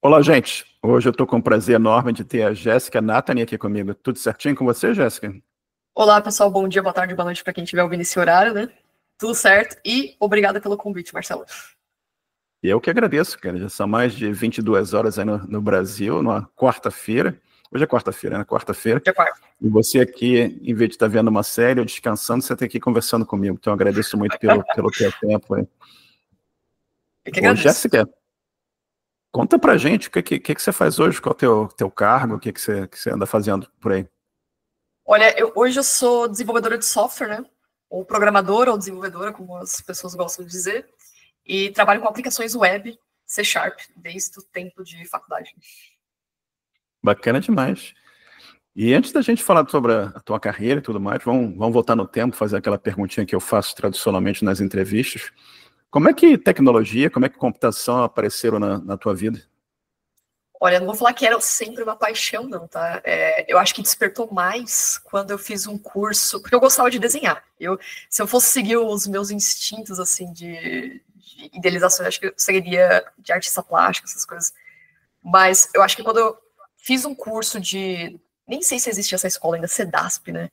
Olá, gente. Hoje eu estou com o prazer enorme de ter a Jéssica Nathany aqui comigo. Tudo certinho com você, Jéssica? Olá, pessoal. Bom dia, boa tarde, boa noite para quem estiver ouvindo esse horário, né? Tudo certo. E obrigada pelo convite, Marcelo. E eu que agradeço, cara. Já são mais de 22 horas aí no Brasil, numa quarta-feira. Hoje é quarta-feira, né? Quarta-feira. De acordo. E você aqui, em vez de estar vendo uma série ou descansando, você está aqui conversando comigo. Então eu agradeço muito pelo teu tempo aí. Eu que Ô, agradeço. Jéssica, conta pra gente o que você faz hoje, qual é o teu cargo, o que você anda fazendo por aí? Olha, hoje eu sou desenvolvedora de software, né? Ou programadora ou desenvolvedora, como as pessoas gostam de dizer. E trabalho com aplicações web, C#, desde o tempo de faculdade. Bacana demais. E antes da gente falar sobre a tua carreira e tudo mais, vamos voltar no tempo, fazer aquela perguntinha que eu faço tradicionalmente nas entrevistas. Como é que tecnologia, como é que computação apareceram na tua vida? Olha, não vou falar que era sempre uma paixão, não, tá? Eu acho que despertou mais quando eu fiz um curso, porque eu gostava de desenhar. Se eu fosse seguir os meus instintos, assim, de idealização, eu acho que eu seguiria de artista plástico, essas coisas. Mas eu acho que quando eu fiz um curso de... Nem sei se existe essa escola ainda, CEDASP, né?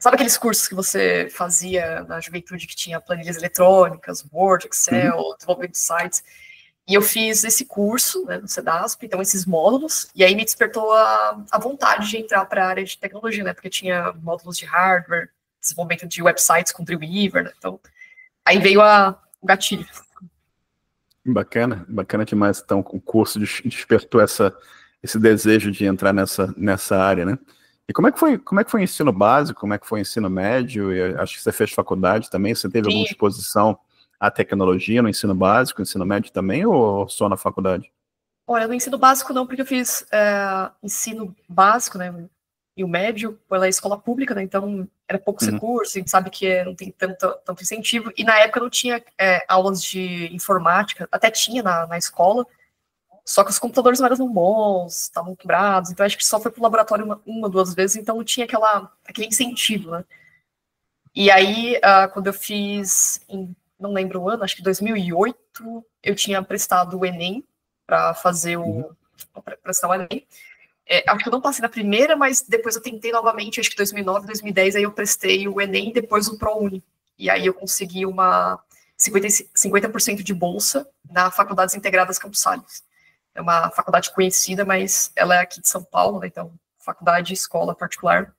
Sabe aqueles cursos que você fazia na juventude que tinha planilhas eletrônicas, Word, Excel, desenvolvimento de sites? E eu fiz esse curso, né, no CEDASP, então esses módulos, e aí me despertou a vontade de entrar para a área de tecnologia, né? Porque tinha módulos de hardware, desenvolvimento de websites com Dreamweaver, né? Então, aí veio o gatilho. Bacana, bacana demais. Então, o curso despertou esse desejo de entrar nessa área, né? E como é que foi o ensino básico, como é que foi o ensino médio? Eu acho que você fez faculdade também, você teve alguma Sim. exposição à tecnologia no ensino básico, ensino médio também, ou só na faculdade? Olha, no ensino básico não, porque eu fiz ensino básico, né, e o médio pela escola pública, né, então era poucos recursos, a gente sabe que não tem tanto incentivo, e na época não tinha aulas de informática, até tinha na escola, só que os computadores não eram tão bons, estavam quebrados, então acho que só foi pro laboratório uma, duas vezes, então não tinha aquele incentivo, né. E aí, quando eu fiz, não lembro o ano, acho que 2008, eu tinha prestado o Enem para fazer para prestar o Enem. Acho que eu não passei na primeira, mas depois eu tentei novamente, acho que 2009, 2010, aí eu prestei o Enem e depois o ProUni. E aí eu consegui uma 50% de bolsa na Faculdades Integradas Campos Sales. É uma faculdade conhecida, mas ela é aqui de São Paulo, né? Então, faculdade, escola particular.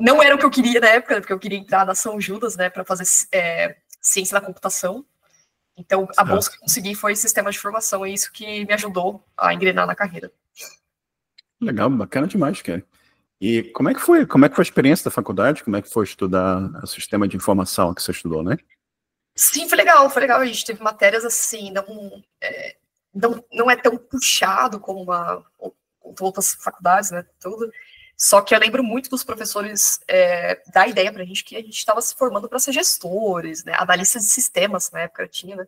Não era o que eu queria na época, porque eu queria entrar na São Judas, né, para fazer ciência da computação. Então, a bolsa que eu consegui foi sistema de formação, e isso que me ajudou a engrenar na carreira. Legal, bacana demais, cara. E como é que foi a experiência da faculdade? Como é que foi estudar o sistema de informação que você estudou, né? Sim, foi legal. A gente teve matérias assim, não é tão puxado como outras faculdades, né, tudo. Só que eu lembro muito dos professores dar ideia pra gente que a gente estava se formando para ser gestores, né, analistas de sistemas na época tinha, né.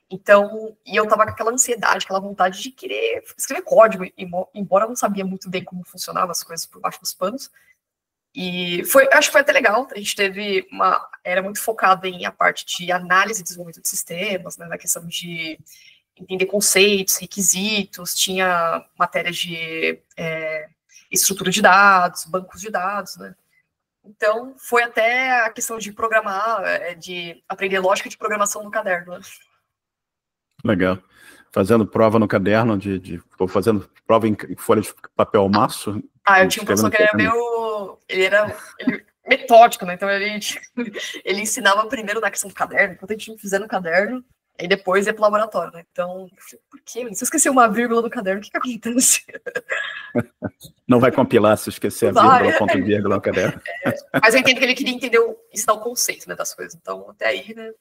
Então, e eu tava com aquela ansiedade, aquela vontade de querer escrever código, embora eu não sabia muito bem como funcionavam as coisas por baixo dos panos. E acho que foi até legal. A gente era muito focado em a parte de análise e desenvolvimento de sistemas, né, na questão de entender conceitos, requisitos, tinha matérias de estrutura de dados, bancos de dados, né? Então, foi até a questão de programar, de aprender lógica de programação no caderno, né? Legal. Fazendo prova no caderno, fazendo prova em folha de papel maço. Eu tinha um professor que ele era metódico, né? Então, ele ensinava primeiro na questão do caderno, enquanto a gente não fizer no caderno, aí depois ia pro laboratório, né? Então, eu falei, por quê? Se eu esquecer uma vírgula no caderno, o que acontece? Não vai compilar se esquecer a vírgula, ponto e vírgula no caderno. Mas eu entendo que ele queria entender ensinar o conceito, né, das coisas. Então, até aí, né?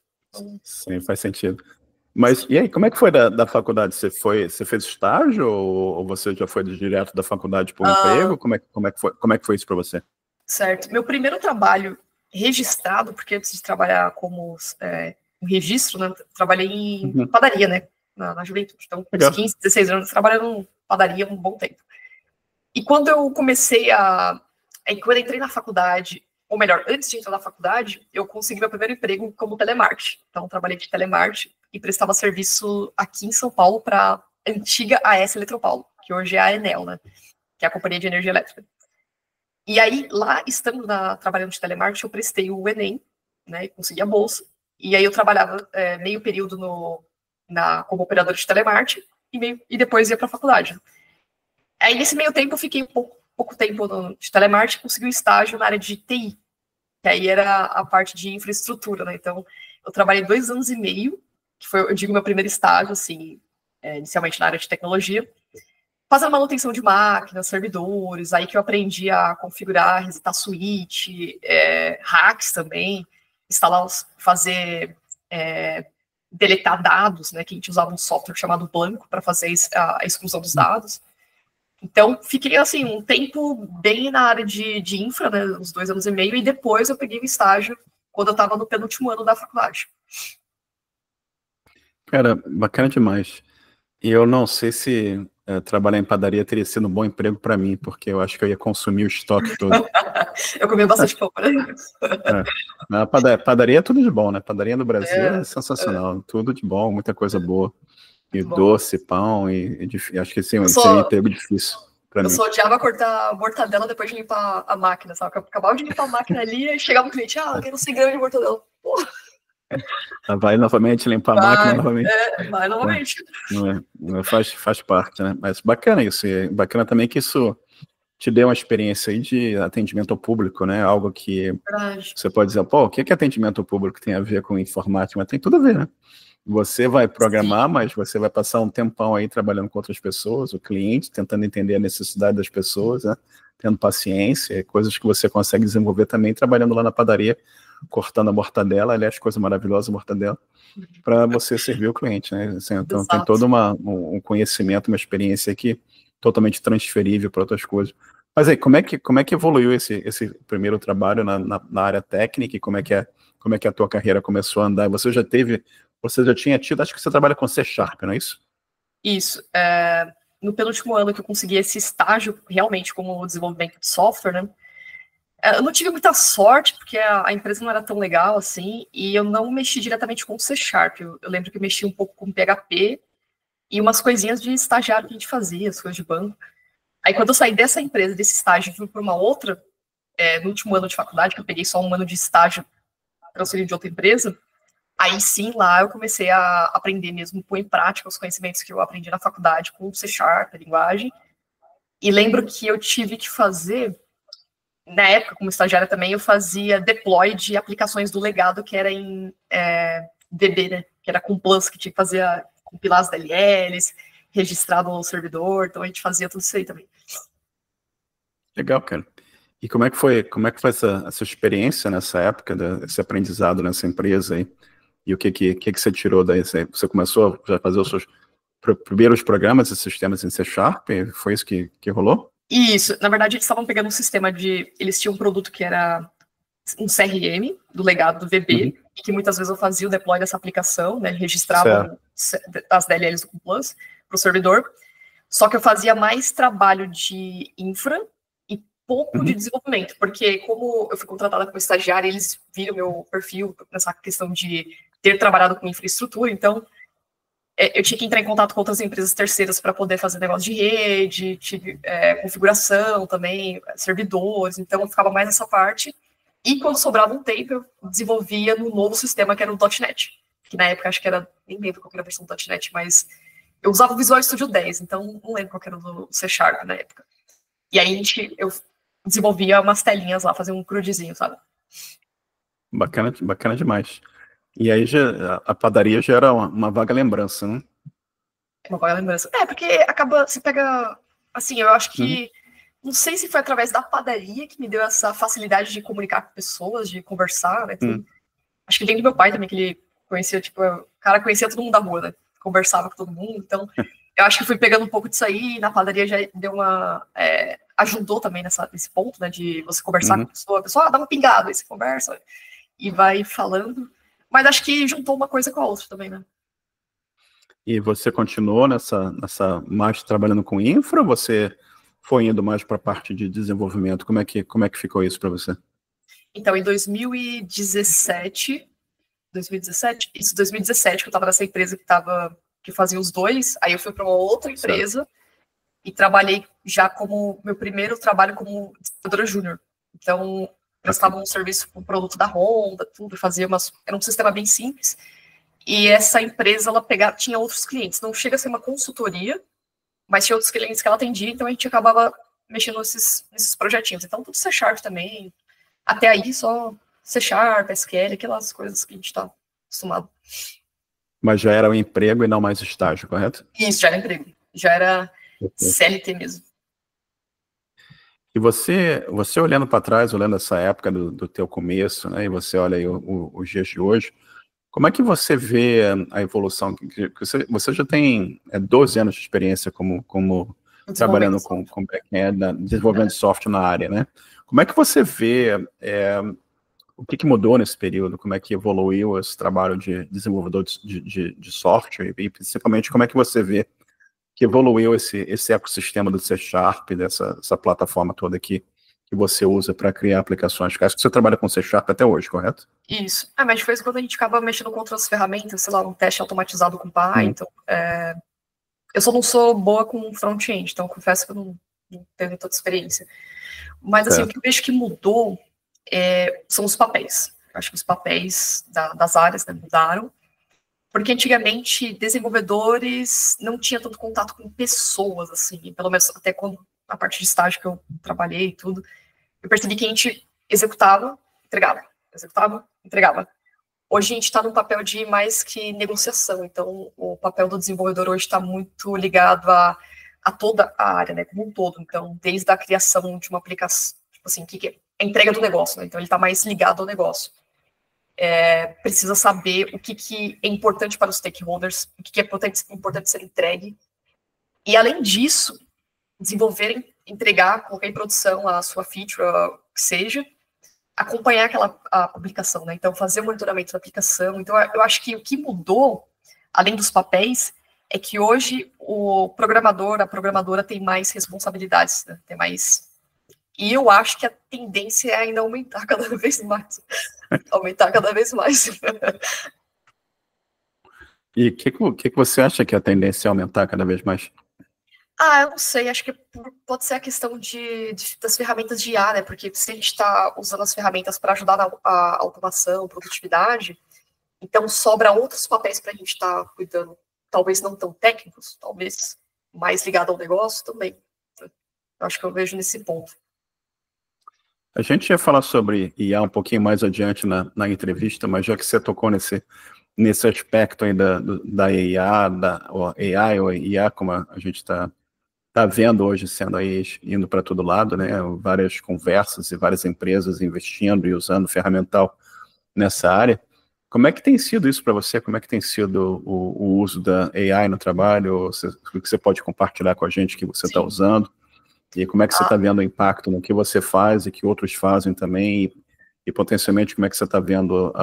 Sim, faz sentido. Mas, e aí, como é que foi da faculdade? Você fez estágio ou você já foi direto da faculdade para o emprego? Como é que foi isso para você? Certo. Meu primeiro trabalho registrado, porque antes de trabalhar como um registro, né, trabalhei em padaria, né, na juventude. Então, uns 15, 16 anos, trabalhando em padaria um bom tempo. E quando eu comecei quando eu entrei na faculdade, ou melhor, antes de entrar na faculdade, eu consegui meu primeiro emprego como telemarketing. Então, trabalhei de telemarketing e prestava serviço aqui em São Paulo para antiga AS Eletropaulo, que hoje é a Enel, né? Que é a Companhia de Energia Elétrica. E aí, lá, estando trabalhando de telemarketing, eu prestei o Enem, né? E consegui a bolsa. E aí eu trabalhava meio período como operador de telemarketing e depois ia para a faculdade. Aí, nesse meio tempo, eu fiquei pouco tempo de telemarketing, consegui um estágio na área de TI, que aí era a parte de infraestrutura, né? Então, eu trabalhei 2 anos e meio, que foi, eu digo, meu primeiro estágio, assim, inicialmente na área de tecnologia, fazendo manutenção de máquinas, servidores, aí que eu aprendi a configurar, resetar switch, hacks também, instalar, fazer, deletar dados, né, que a gente usava um software chamado Blanco para fazer a exclusão dos dados. Então, fiquei, assim, um tempo bem na área de infra, né, uns 2 anos e meio, e depois eu peguei o estágio quando eu estava no penúltimo ano da faculdade. Cara, bacana demais. E eu não sei se trabalhar em padaria teria sido um bom emprego para mim, porque eu acho que eu ia consumir o estoque todo. Eu comi bastante pão, né? Na padaria é tudo de bom, né? Padaria no Brasil é sensacional. Tudo de bom, muita coisa boa. E doce, pão, acho que sim, seria um emprego difícil para mim. Eu só odiava cortar a mortadela depois de limpar a máquina, sabe? Eu acabava de limpar a máquina ali e chegava um cliente, eu quero 100 gramas de mortadela. Porra. Vai novamente limpar a máquina novamente. Vai novamente. Faz parte, né? Mas bacana isso. E bacana também que isso te deu uma experiência aí de atendimento ao público, né? Algo que você pode dizer, pô, o que atendimento ao público tem a ver com informática? Mas tem tudo a ver, né? Você vai programar, mas você vai passar um tempão aí trabalhando com outras pessoas, o cliente, tentando entender a necessidade das pessoas, né? Tendo paciência, coisas que você consegue desenvolver também trabalhando lá na padaria, cortando a mortadela, aliás, coisa maravilhosa a mortadela, para você servir o cliente, né? Assim, então tem todo um conhecimento, uma experiência aqui totalmente transferível para outras coisas. Mas aí, como é que evoluiu esse primeiro trabalho na área técnica e como é que a tua carreira começou a andar? Você já tinha tido, acho que você trabalha com C#, não é isso? Isso. No penúltimo ano que eu consegui esse estágio, realmente, como desenvolvimento de software, né? Eu não tive muita sorte, porque a empresa não era tão legal assim, e eu não mexi diretamente com o C#. Eu lembro que eu mexi um pouco com PHP e umas coisinhas de estagiário que a gente fazia, as coisas de banco. Aí, quando eu saí dessa empresa, desse estágio, fui para uma outra, no último ano de faculdade, que eu peguei só um ano de estágio transferido de outra empresa, aí sim, lá eu comecei a aprender mesmo, pôr em prática os conhecimentos que eu aprendi na faculdade com o C#, a linguagem. E lembro que eu tive que fazer, na época, como estagiária também, eu fazia deploy de aplicações do legado que era em VB, né? Que era com Plus, que tinha que fazer compilar as DLLs, registrar no servidor, então a gente fazia tudo isso aí também. Legal, cara. E como é que foi essa experiência nessa época, esse aprendizado nessa empresa aí? E o que você tirou daí? Você começou a fazer os seus primeiros programas e sistemas em C#? Foi isso que rolou? Isso. Na verdade, eles estavam pegando um sistema eles tinham um produto que era um CRM, do legado do VB, e que muitas vezes eu fazia o deploy dessa aplicação, né? Registrava as DLLs do Plus para o servidor. Só que eu fazia mais trabalho de infra e pouco de desenvolvimento, porque como eu fui contratada como estagiária, eles viram meu perfil nessa questão de ter trabalhado com infraestrutura, então eu tinha que entrar em contato com outras empresas terceiras para poder fazer negócio de rede, configuração também, servidores, então eu ficava mais nessa parte. E quando sobrava um tempo, eu desenvolvia no novo sistema que era o .NET, que na época acho que era, nem lembro qual era a versão do .NET, mas eu usava o Visual Studio 10, então não lembro qual era o C# na época. E aí eu desenvolvia umas telinhas lá, fazia um crudezinho, sabe? Bacana demais. E aí a padaria já era uma vaga lembrança, né? Uma vaga lembrança. Porque você pega, assim, eu acho que, não sei se foi através da padaria que me deu essa facilidade de comunicar com pessoas, de conversar, né? Acho que vem do meu pai também, que ele conhecia, o cara conhecia todo mundo da rua, né? Conversava com todo mundo, então eu acho que fui pegando um pouco disso aí, e na padaria já deu ajudou também nesse ponto, né? De você conversar com a pessoa, dá uma pingada, aí você conversa e vai falando. Mas acho que juntou uma coisa com a outra também, né? E você continuou nessa mais trabalhando com infra, ou você foi indo mais para a parte de desenvolvimento? Como é que ficou isso para você? Então, em 2017, que eu estava nessa empresa que estava que fazia os dois. Aí eu fui para uma outra empresa e trabalhei já como meu primeiro trabalho como desenvolvedora júnior. Então, prestava um serviço com o produto da Honda, tudo, era um sistema bem simples. E essa empresa, tinha outros clientes. Não chega a ser uma consultoria, mas tinha outros clientes que ela atendia, então a gente acabava mexendo nesses projetinhos. Então, tudo C# também. Até aí, só C#, SQL, aquelas coisas que a gente está acostumado. Mas já era um emprego e não mais estágio, correto? Isso, já era emprego. Já era CLT mesmo. E você olhando para trás, olhando essa época do teu começo, né, e você olha aí os dias de hoje, como é que você vê a evolução? Você já tem 12 anos de experiência como trabalhando com back-end, desenvolvimento de software na área, né? Como é que você vê o que mudou nesse período? Como é que evoluiu esse trabalho de desenvolvedor de software? E principalmente, como é que você vê que evoluiu esse ecossistema do C#, dessa plataforma toda aqui que você usa para criar aplicações? Acho que você trabalha com C# até hoje, correto? Isso. Mas de vez em quando a gente acaba mexendo com outras ferramentas, sei lá, um teste automatizado com Python. Eu só não sou boa com front-end, então confesso que eu não tenho tanta experiência. Mas assim, o que eu vejo que mudou são os papéis. Eu acho que os papéis das áreas, né, mudaram. Porque antigamente desenvolvedores não tinham tanto contato com pessoas, assim, pelo menos até quando a parte de estágio que eu trabalhei e tudo, eu percebi que a gente executava, entregava. Hoje a gente está num papel de mais que negociação, então o papel do desenvolvedor hoje está muito ligado a toda a área, né, como um todo. Então, desde a criação de uma aplicação, tipo assim, que é a entrega do negócio, né, então ele está mais ligado ao negócio. Precisa saber o que é importante para os stakeholders, o que é importante ser entregue. E, além disso, desenvolver, entregar, colocar em produção a sua feature, que seja, acompanhar a publicação, né? Então, fazer o monitoramento da aplicação. Então, eu acho que o que mudou, além dos papéis, é que hoje o programador, a programadora tem mais responsabilidades, né? Tem mais... E eu acho que a tendência é ainda aumentar cada vez mais. E o que você acha que a tendência é aumentar cada vez mais? Eu não sei, acho que pode ser a questão das ferramentas de IA, né? Porque se a gente está usando as ferramentas para ajudar na automação, produtividade, então sobra outros papéis para a gente estar cuidando, talvez não tão técnicos, talvez mais ligado ao negócio também. Eu acho que eu vejo nesse ponto. A gente ia falar sobre IA um pouquinho mais adiante na entrevista, mas já que você tocou nesse aspecto aí da IA, AI ou IA, como a gente está vendo hoje sendo aí, indo para todo lado, né? Várias conversas e várias empresas investindo e usando ferramental nessa área. Como é que tem sido isso para você? Como é que tem sido o uso da AI no trabalho? O que você pode compartilhar com a gente que você está usando? E como é que você está vendo o impacto no que você faz e que outros fazem também? E potencialmente, como é que você está vendo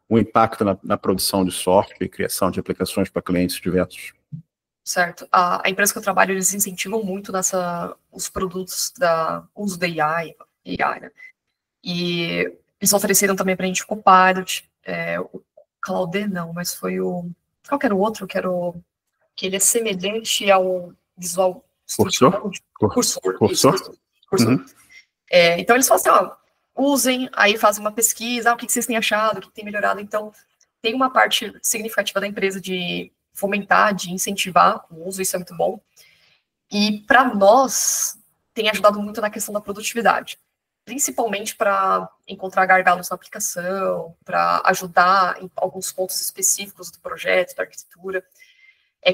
o impacto na produção de software e criação de aplicações para clientes diversos? Certo. A empresa que eu trabalho, eles incentivam muito os produtos o uso da AI, né? E eles ofereceram também para a gente o Copilot, o Claude não, mas foi qual que era o outro? Que ele é semelhante ao Visual Cursor? Cursor. Uhum. Então eles falam assim, usem, aí fazem uma pesquisa, o que vocês têm achado, o que tem melhorado. Então tem uma parte significativa da empresa de fomentar, de incentivar o uso, isso é muito bom. E para nós, tem ajudado muito na questão da produtividade, principalmente para encontrar gargalos na aplicação, para ajudar em alguns pontos específicos do projeto, da arquitetura.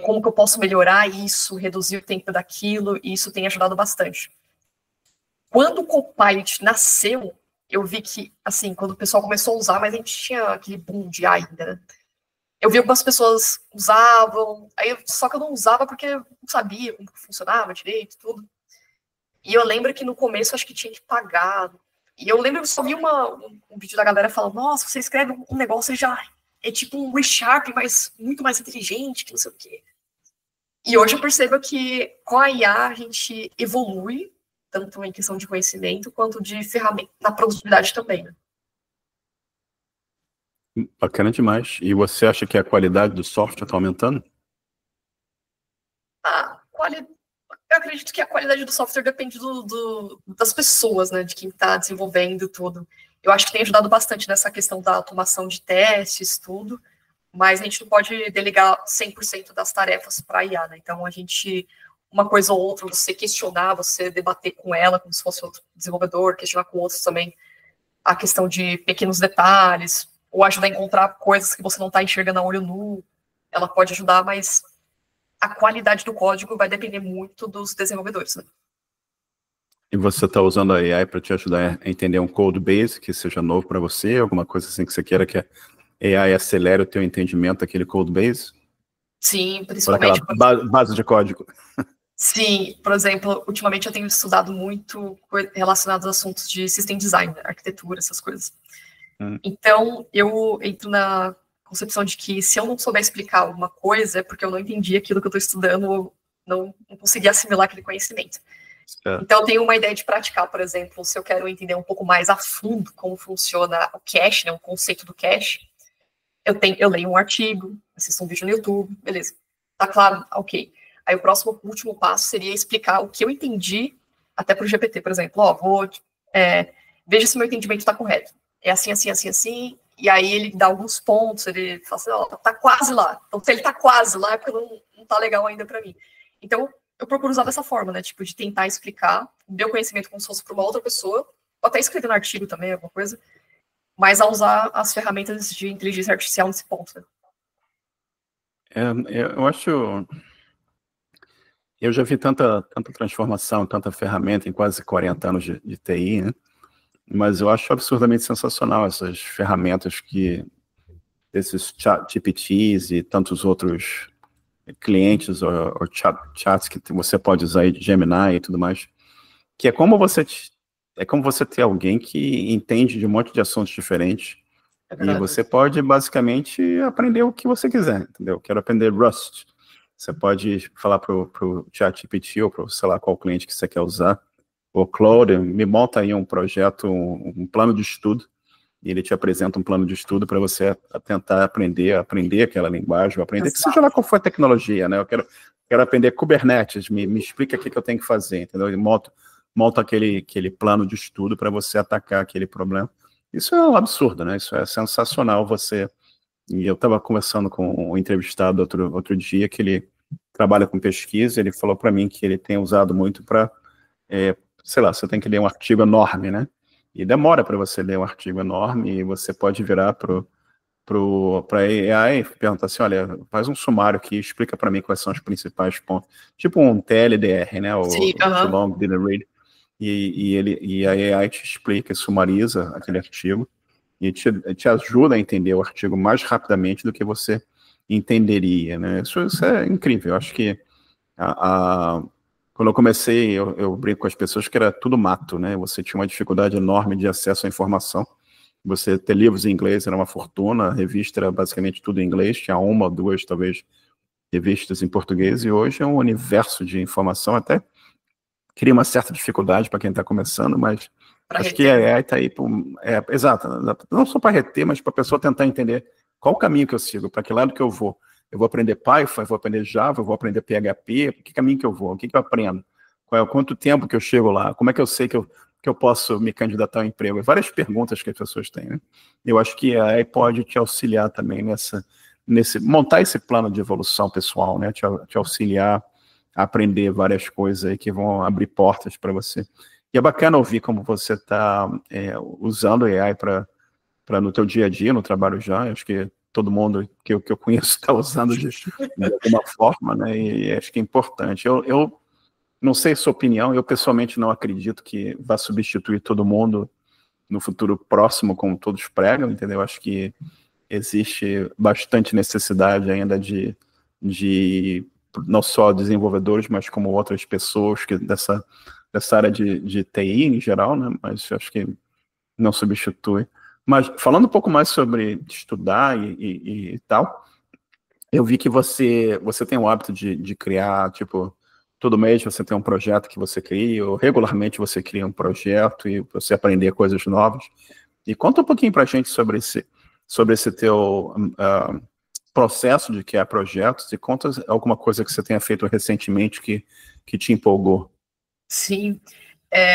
Como que eu posso melhorar isso, reduzir o tempo daquilo, e isso tem ajudado bastante. Quando o Copilot nasceu, eu vi que, assim, quando o pessoal começou a usar, mas a gente tinha aquele boom de AI ainda, né? Eu vi algumas pessoas usavam, só que eu não usava porque eu não sabia como funcionava direito, tudo. E eu lembro que no começo acho que tinha que pagar. E eu lembro que eu só vi um vídeo da galera falando, nossa, você escreve um negócio e já é tipo um ReSharp, mas muito mais inteligente, que não sei o quê. E hoje eu percebo que com a IA a gente evolui, tanto em questão de conhecimento, quanto de ferramenta, na produtividade também, né? Bacana demais. E você acha que a qualidade do software está aumentando? Eu acredito que a qualidade do software depende das pessoas, né, de quem está desenvolvendo tudo. Eu acho que tem ajudado bastante nessa questão da automação de testes, tudo, mas a gente não pode delegar 100% das tarefas para a IA, né? Então, uma coisa ou outra, você questionar, você debater com ela, como se fosse outro desenvolvedor, questionar com outros também a questão de pequenos detalhes, ou ajudar a encontrar coisas que você não está enxergando a olho nu, ela pode ajudar, mas a qualidade do código vai depender muito dos desenvolvedores, né? E você está usando a AI para te ajudar a entender um code base que seja novo para você, alguma coisa assim que você queira que a AI acelere o teu entendimento daquele code base? Sim, principalmente... Base de código. Sim, por exemplo, ultimamente eu tenho estudado muito relacionados a assuntos de system design, arquitetura, essas coisas. Então, eu entro na concepção de que se eu não souber explicar alguma coisa, é porque eu não entendi aquilo que eu estou estudando, ou não consegui assimilar aquele conhecimento. Então, eu tenho uma ideia de praticar, por exemplo, se eu quero entender um pouco mais a fundo como funciona o cache, né, o conceito do cache, eu leio um artigo, assisto um vídeo no YouTube, beleza. Tá claro? Ok. Aí o último passo seria explicar o que eu entendi até para o GPT, por exemplo. Veja se o meu entendimento está correto. É assim, assim, assim, assim, e aí ele dá alguns pontos, ele fala assim, tá quase lá. Então, se ele tá quase lá, é porque não tá legal ainda para mim. Então, eu procuro usar dessa forma, né? Tipo, de tentar explicar o meu conhecimento como se fosse para uma outra pessoa, ou até escrever no artigo também, alguma coisa, mas a usar as ferramentas de inteligência artificial nesse ponto, né? Eu acho... Eu já vi tanta transformação, tanta ferramenta em quase 40 anos de TI, né? Mas eu acho absurdamente sensacional essas ferramentas esses GPTs e tantos outros clientes ou chats que você pode usar aí de Gemini e tudo mais, que é como você ter alguém que entende de um monte de assuntos diferentes e você pode basicamente aprender o que você quiser, entendeu? Quero aprender Rust. Você pode falar pro ChatGPT ou para sei lá qual cliente que você quer usar, ou Claude, me monta aí um projeto, um plano de estudo, e ele te apresenta um plano de estudo para você tentar aprender aquela linguagem, aprender, que seja lá qual for a tecnologia, né? Eu quero aprender Kubernetes, me explica o que eu tenho que fazer, entendeu? E monta aquele plano de estudo para você atacar aquele problema. Isso é um absurdo, né? Isso é sensacional E eu estava conversando com um entrevistado outro dia, que ele trabalha com pesquisa, ele falou para mim que ele tem usado muito para, sei lá, você tem que ler um artigo enorme, né? E demora para você ler um artigo enorme, e você pode virar para AI e perguntar assim, olha, faz um sumário aqui, explica para mim quais são os principais pontos. Tipo um TLDR, né? Too Long Didn't Read. E a AI te explica e sumariza aquele artigo, e te ajuda a entender o artigo mais rapidamente do que você entenderia, né? Isso é incrível. Eu acho que quando eu comecei, eu brinco com as pessoas que era tudo mato, né? Você tinha uma dificuldade enorme de acesso à informação. Você ter livros em inglês era uma fortuna, a revista era basicamente tudo em inglês, tinha uma ou duas, talvez, revistas em português, e hoje é um universo de informação, até cria uma certa dificuldade para quem está começando, mas acho que a AI está aí, exato, não só para reter, mas para a pessoa tentar entender qual o caminho que eu sigo, para que lado que eu vou. Eu vou aprender Python, eu vou aprender Java, eu vou aprender PHP, que caminho que eu vou, o que eu aprendo, quanto tempo que eu chego lá, como é que eu sei que eu posso me candidatar ao emprego? Várias perguntas que as pessoas têm, né? Eu acho que a AI pode te auxiliar também montar esse plano de evolução pessoal, né? Te auxiliar a aprender várias coisas aí que vão abrir portas para você. E é bacana ouvir como você está usando a AI para no teu dia a dia, no trabalho já. Acho que todo mundo que eu conheço está usando de alguma forma, né? E acho que é importante. Eu não sei a sua opinião, eu pessoalmente não acredito que vá substituir todo mundo no futuro próximo, como todos pregam, entendeu? Acho que existe bastante necessidade ainda de não só desenvolvedores, mas como outras pessoas dessa área de TI em geral, né? Mas acho que não substitui. Mas falando um pouco mais sobre estudar e tal, eu vi que você tem o hábito de criar, tipo, todo mês você tem um projeto que você cria, ou regularmente você cria um projeto e você aprender coisas novas. E conta um pouquinho pra gente sobre esse teu processo de criar projetos e conta alguma coisa que você tenha feito recentemente que te empolgou. Sim.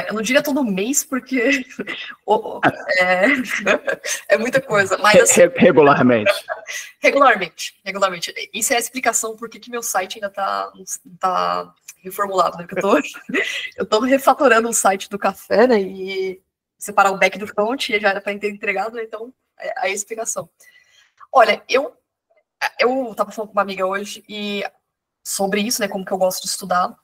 Eu não diria todo mês, porque é, é muita coisa, mas assim, Regularmente. Regularmente. Isso é a explicação por que meu site ainda tá reformulado, né? Porque eu tô refatorando o site do café, né? E separar o back do front, e já era para ter entregado, né? Então, é a explicação. Olha, eu tava falando com uma amiga hoje sobre isso, né? Como que eu gosto de estudar.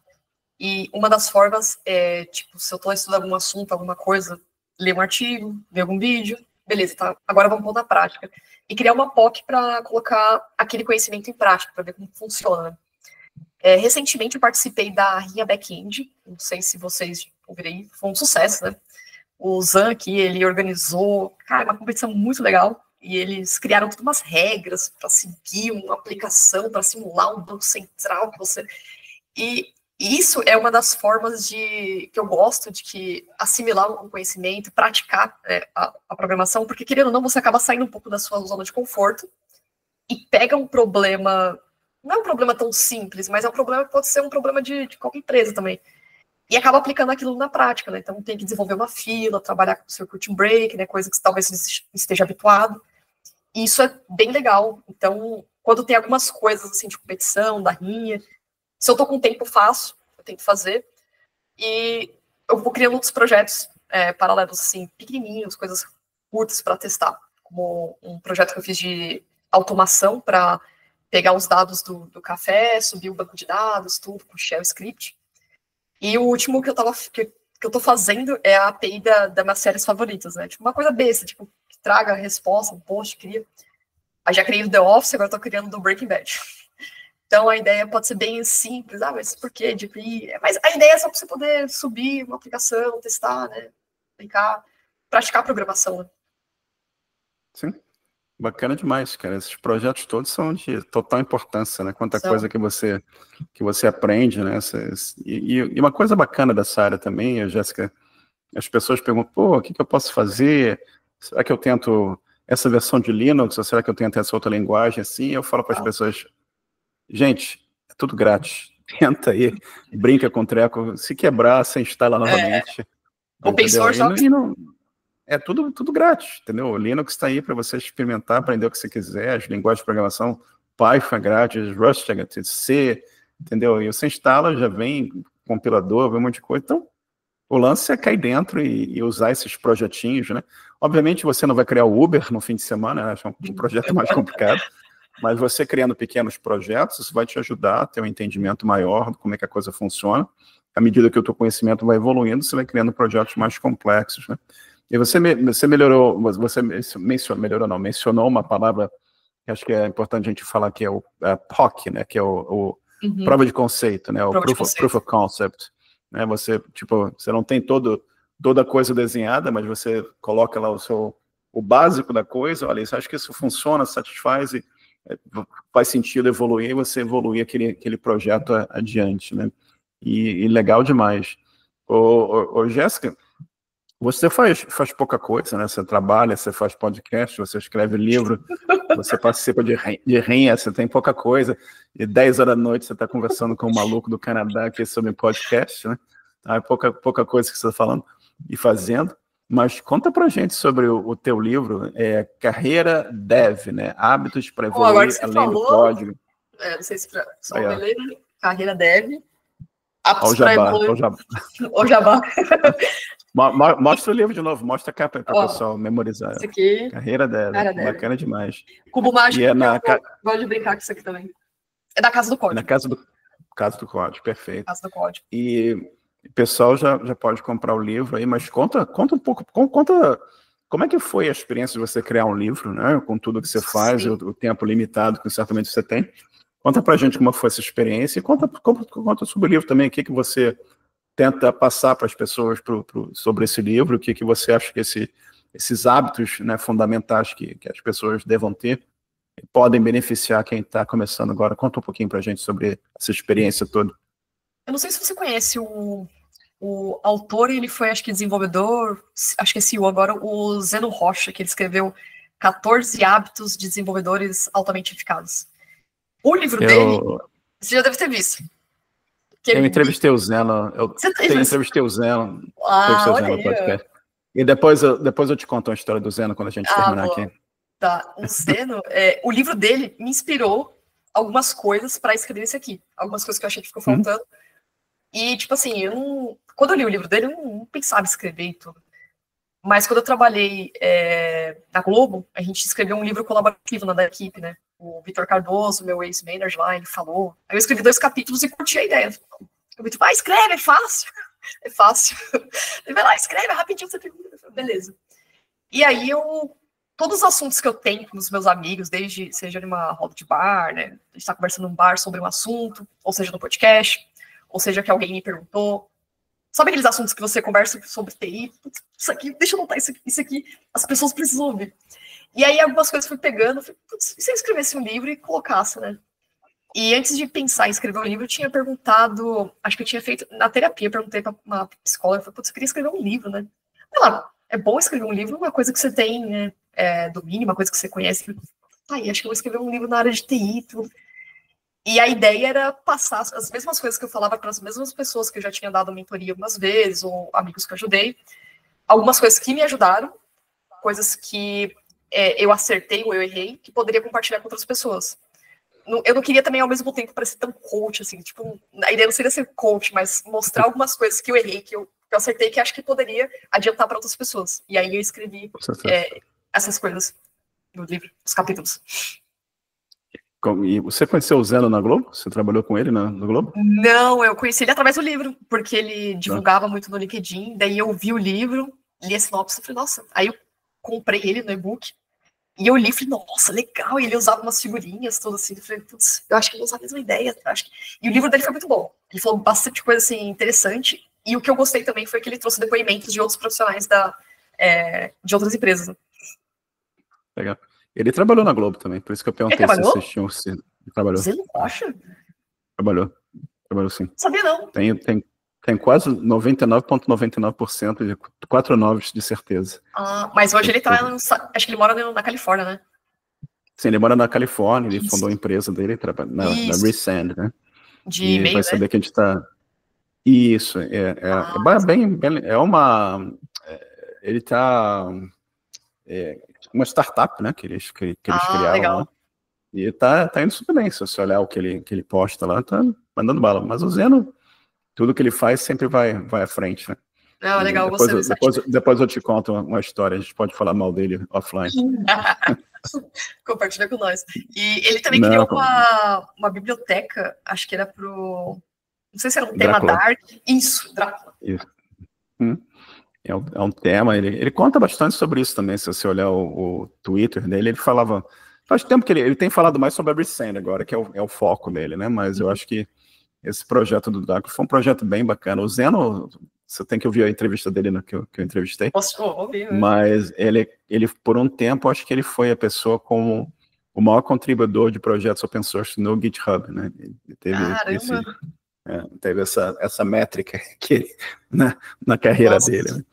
E uma das formas é, tipo, se eu tô estudando algum assunto, alguma coisa, ler um artigo, ver algum vídeo, beleza, tá, agora vamos pôr na prática. E criar uma POC para colocar aquele conhecimento em prática, para ver como funciona. Recentemente eu participei da RIA Backend, não sei se vocês ouviram, foi um sucesso, né? O Zan aqui, ele organizou, cara, uma competição muito legal, e eles criaram todas umas regras para seguir uma aplicação, para simular um banco central que você... E isso é uma das formas que eu gosto de assimilar um conhecimento, praticar a programação, porque querendo ou não, você acaba saindo um pouco da sua zona de conforto e pega um problema, não é um problema tão simples, mas é um problema que pode ser um problema de qualquer empresa também, e acaba aplicando aquilo na prática, né? Então tem que desenvolver uma fila, trabalhar com circuit break, né? Coisa que talvez você esteja habituado, e isso é bem legal. Então, quando tem algumas coisas assim de competição, da rinha, se eu tô com tempo, faço, eu tento fazer. E eu vou criando outros projetos paralelos, assim, pequenininhos, coisas curtas para testar. Como um projeto que eu fiz de automação para pegar os dados do café, subir o banco de dados, tudo com Shell Script. E o último que eu tô fazendo é a API das minhas séries favoritas, né? Tipo, uma coisa besta, tipo, que traga a resposta, um post, cria. Aí já criei o The Office, agora tô criando do Breaking Bad. Então, a ideia pode ser bem simples, mas por quê? Mas a ideia é só para você poder subir uma aplicação, testar, né? Brincar, praticar a programação, né? Sim, bacana demais, cara. Esses projetos todos são de total importância, né? Quanta coisa que você aprende, né? E uma coisa bacana dessa área também, Jéssica, as pessoas perguntam, pô, o que eu posso fazer? Será que eu tento essa versão de Linux, ou será que eu tento essa outra linguagem assim? Eu falo para as pessoas, gente, é tudo grátis. Tenta aí, brinca com o treco. Se quebrar, você instala novamente. Open source. É tudo grátis, entendeu? O Linux está aí para você experimentar, aprender o que você quiser. As linguagens de programação, Python é grátis, Rust é grátis, C, entendeu? E você instala, já vem compilador, vem um monte de coisa. Então, o lance é cair dentro e usar esses projetinhos, né? Obviamente, você não vai criar o Uber no fim de semana, né? É um projeto mais complicado. Mas você criando pequenos projetos, isso vai te ajudar a ter um entendimento maior de como é que a coisa funciona. À medida que o teu conhecimento vai evoluindo, você vai criando projetos mais complexos, né? E você mencionou uma palavra que acho que é importante a gente falar, que é o POC, né? Que é o prova de conceito, né? O proof of concept. Né? Você não tem toda a coisa desenhada, mas você coloca lá o básico da coisa, olha, isso, acho que isso funciona, satisfaz e faz sentido evoluir, e você evoluir aquele projeto adiante, né? E legal demais. Ô, Jéssica, você faz pouca coisa, né? Você trabalha, você faz podcast, você escreve livro, você participa de rinha, você tem pouca coisa, e 10 horas da noite você está conversando com um maluco do Canadá aqui sobre podcast, né? É pouca coisa que você está falando e fazendo. Mas conta pra gente sobre o teu livro, Carreira Dev, né? Hábitos para evoluir além do código. Não sei se só ler, né? Carreira Dev. Hábitos para evoluir. O Jabá. Mostra o livro de novo, mostra a capa para o pessoal memorizar. Isso aqui. Carreira Dev, bacana demais. Cubo Mágico, gosto de brincar com isso aqui também. É da Casa do Código. É na Casa do Código, perfeito. Casa do Código. E o pessoal já pode comprar o livro aí, mas conta um pouco, como é que foi a experiência de você criar um livro, né? Com tudo que você faz, o tempo limitado que certamente você tem. Conta pra gente como foi essa experiência e conta sobre o livro também, o que você tenta passar para as pessoas sobre esse livro, o que você acha que esses hábitos, né, fundamentais que as pessoas devam ter podem beneficiar quem está começando agora. Conta um pouquinho para a gente sobre essa experiência toda. Eu não sei se você conhece o autor, ele foi, acho que, desenvolvedor, acho que é CEO agora, o Zeno Rocha, que ele escreveu 14 hábitos de desenvolvedores altamente eficazes. O livro dele, você já deve ter visto. Eu entrevistei o Zeno. Entrevistei o Zeno. Entrevistei o Zeno no podcast. E depois eu te conto a história do Zeno quando a gente terminar aqui. Tá. O Zeno, o livro dele me inspirou algumas coisas para escrever esse aqui. Algumas coisas que eu achei que ficou faltando. E, tipo assim, quando eu li o livro dele, eu não pensava em escrever e tudo. Mas quando eu trabalhei na Globo, a gente escreveu um livro colaborativo da equipe, né? O Vitor Cardoso, meu ex-manager lá, ele falou. Aí eu escrevi 2 capítulos e curti a ideia. O Vitor, vai, escreve, é fácil. É fácil. Ele vai lá, escreve, rapidinho, você pergunta. Beleza. E aí todos os assuntos que eu tenho com os meus amigos, desde seja numa roda de bar, né? A gente tá conversando num bar sobre um assunto, ou seja, no podcast, ou seja, que alguém me perguntou. Sabe aqueles assuntos que você conversa sobre TI? Isso aqui, deixa eu anotar isso aqui, as pessoas precisam ouvir. E aí algumas coisas fui pegando, falei, putz, e se eu escrevesse um livro e colocasse, né? E antes de pensar em escrever um livro, eu tinha perguntado, acho que eu tinha feito na terapia, perguntei para uma psicóloga, falei, putz, eu queria escrever um livro, né? Ela, é bom escrever um livro, uma coisa que você tem, né, domínio, uma coisa que você conhece. Tá aí, acho que eu vou escrever um livro na área de TI e tudo. E a ideia era passar as mesmas coisas que eu falava para as mesmas pessoas que eu já tinha dado mentoria algumas vezes, ou amigos que eu ajudei. Algumas coisas que me ajudaram, coisas que eu acertei ou eu errei, que poderia compartilhar com outras pessoas. Eu não queria também, ao mesmo tempo, parecer tão coach, assim, tipo, a ideia não seria ser coach, mas mostrar algumas coisas que eu errei, que eu acertei, que acho que poderia adiantar para outras pessoas. E aí eu escrevi essas coisas no livro, os capítulos. E você conheceu o Zeno na Globo? Você trabalhou com ele no Globo? Não, eu conheci ele através do livro, porque ele divulgava muito no LinkedIn, daí eu vi o livro, li a sinopse e falei, nossa, aí eu comprei ele no e-book, e eu li e falei, nossa, legal, e ele usava umas figurinhas, tudo assim, eu falei, putz, eu acho que eu vou usar a mesma ideia, acho que... E o livro dele foi muito bom, ele falou bastante coisa, assim, interessante, e o que eu gostei também foi que ele trouxe depoimentos de outros profissionais de outras empresas. Né? Legal. Ele trabalhou na Globo também, por isso que eu perguntei se vocês tinham... Ele trabalhou. Você não acha? Trabalhou sim. Não sabia não. Tem quase 99,99% de 4 noves de certeza. Mas hoje ele tá, acho que ele mora na Califórnia, né? Sim, ele mora na Califórnia, ele fundou a empresa dele, na Resend, né? De e-mail, vai saber que a gente tá... Isso, ele tá... uma startup, né, que eles criaram legal. lá. E tá indo super bem, se você olhar o que ele posta lá, tá mandando bala. Mas o Zeno, tudo que ele faz sempre vai à frente, né? Não, legal, depois eu te conto uma história, a gente pode falar mal dele offline. Compartilha com nós. E ele também criou uma biblioteca, acho que era pro... Não sei se era um tema Dark. Isso, Drácula. Isso. É um tema, ele conta bastante sobre isso também, se você olhar o Twitter dele, ele falava... Faz tempo que ele tem falado mais sobre a Resend agora, que é o foco dele, né? Mas eu acho que esse projeto do Drácula foi um projeto bem bacana. O Zeno, você tem que ouvir a entrevista dele que eu entrevistei. Posso ouvir, né? Mas ele, por um tempo, acho que ele foi a pessoa como o maior contribuidor de projetos open source no GitHub, né? Ele teve essa métrica que, na carreira dele, né?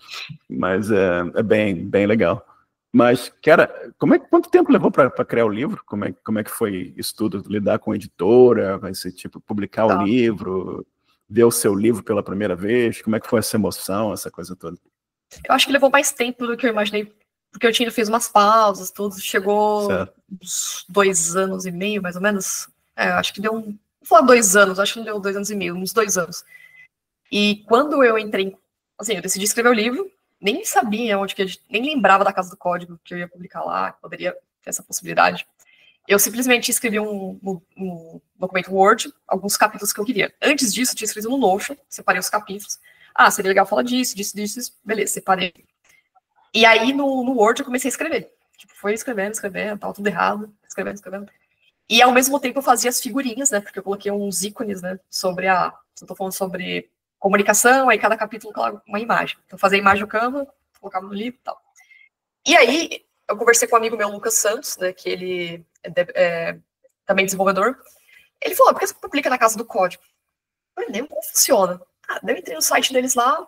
Mas é bem legal. Mas, cara, quanto tempo levou para criar o livro? Como é que foi isso tudo? Lidar com editora, publicar o livro, ver o seu livro pela primeira vez? Como é que foi essa emoção, essa coisa toda? Eu acho que levou mais tempo do que eu imaginei, porque eu fiz umas pausas, tudo. Chegou uns 2 anos e meio, mais ou menos. Acho que deu vou falar 2 anos, acho que não deu 2 anos e meio, uns 2 anos. E quando eu entrei, assim, eu decidi escrever o livro, nem sabia nem lembrava da Casa do Código que eu ia publicar lá, que poderia ter essa possibilidade. Eu simplesmente escrevi um documento Word, alguns capítulos que eu queria. Antes disso, eu tinha escrito no Notion, separei os capítulos. Seria legal falar disso, beleza, separei. E aí, no Word, eu comecei a escrever. Foi escrevendo, tava tudo errado, escrevendo. E, ao mesmo tempo, eu fazia as figurinhas, né, porque eu coloquei uns ícones, né, eu tô falando sobre comunicação, aí cada capítulo coloca uma imagem. Então, fazia a imagem no Canva, colocava no livro e tal. E aí, eu conversei com um amigo meu, Lucas Santos, né, que ele é também desenvolvedor. Ele falou, por que você publica na Casa do Código? Eu falei, como funciona? Daí eu entrei no site deles lá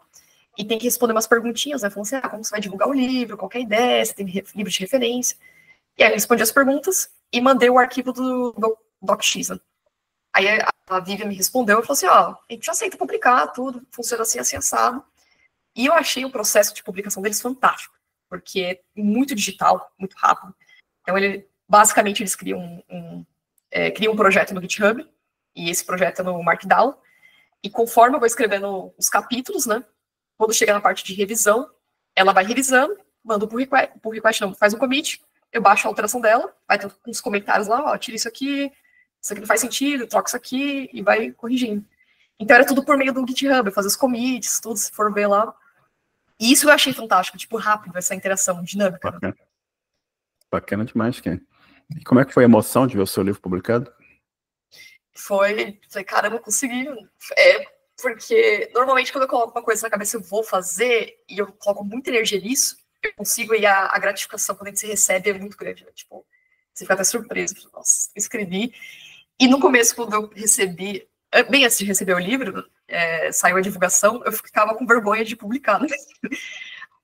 e tem que responder umas perguntinhas, né, falando assim, como você vai divulgar o livro, qual que é a ideia, você tem livro de referência. E aí eu respondi as perguntas e mandei o arquivo do DocX. Né? Aí a Vivian me respondeu e falou assim, ó, a gente aceita publicar tudo, funciona assim, assim, assado. E eu achei o processo de publicação deles fantástico, porque é muito digital, muito rápido. Então, basicamente, eles criam um projeto no GitHub, e esse projeto é no Markdown, e conforme eu vou escrevendo os capítulos, né, quando chega na parte de revisão, ela vai revisando, manda por request não, faz um commit, eu baixo a alteração dela, vai ter uns comentários lá, ó, tira isso aqui não faz sentido, troca isso aqui, e vai corrigindo. Então, era tudo por meio do GitHub, fazer os commits, tudo, se for ver lá. E isso eu achei fantástico, tipo, rápido, essa interação dinâmica. Bacana, né? Bacana demais, Ken. E como é que foi a emoção de ver o seu livro publicado? Falei, caramba, consegui. Porque normalmente quando eu coloco uma coisa na cabeça, eu vou fazer, e eu coloco muita energia nisso, eu consigo, e a gratificação quando a gente se recebe é muito grande. Né? Tipo, você fica até surpreso. Nossa, eu escrevi. E no começo, quando eu recebi, bem antes de receber o livro, saiu a divulgação, eu ficava com vergonha de publicar, né?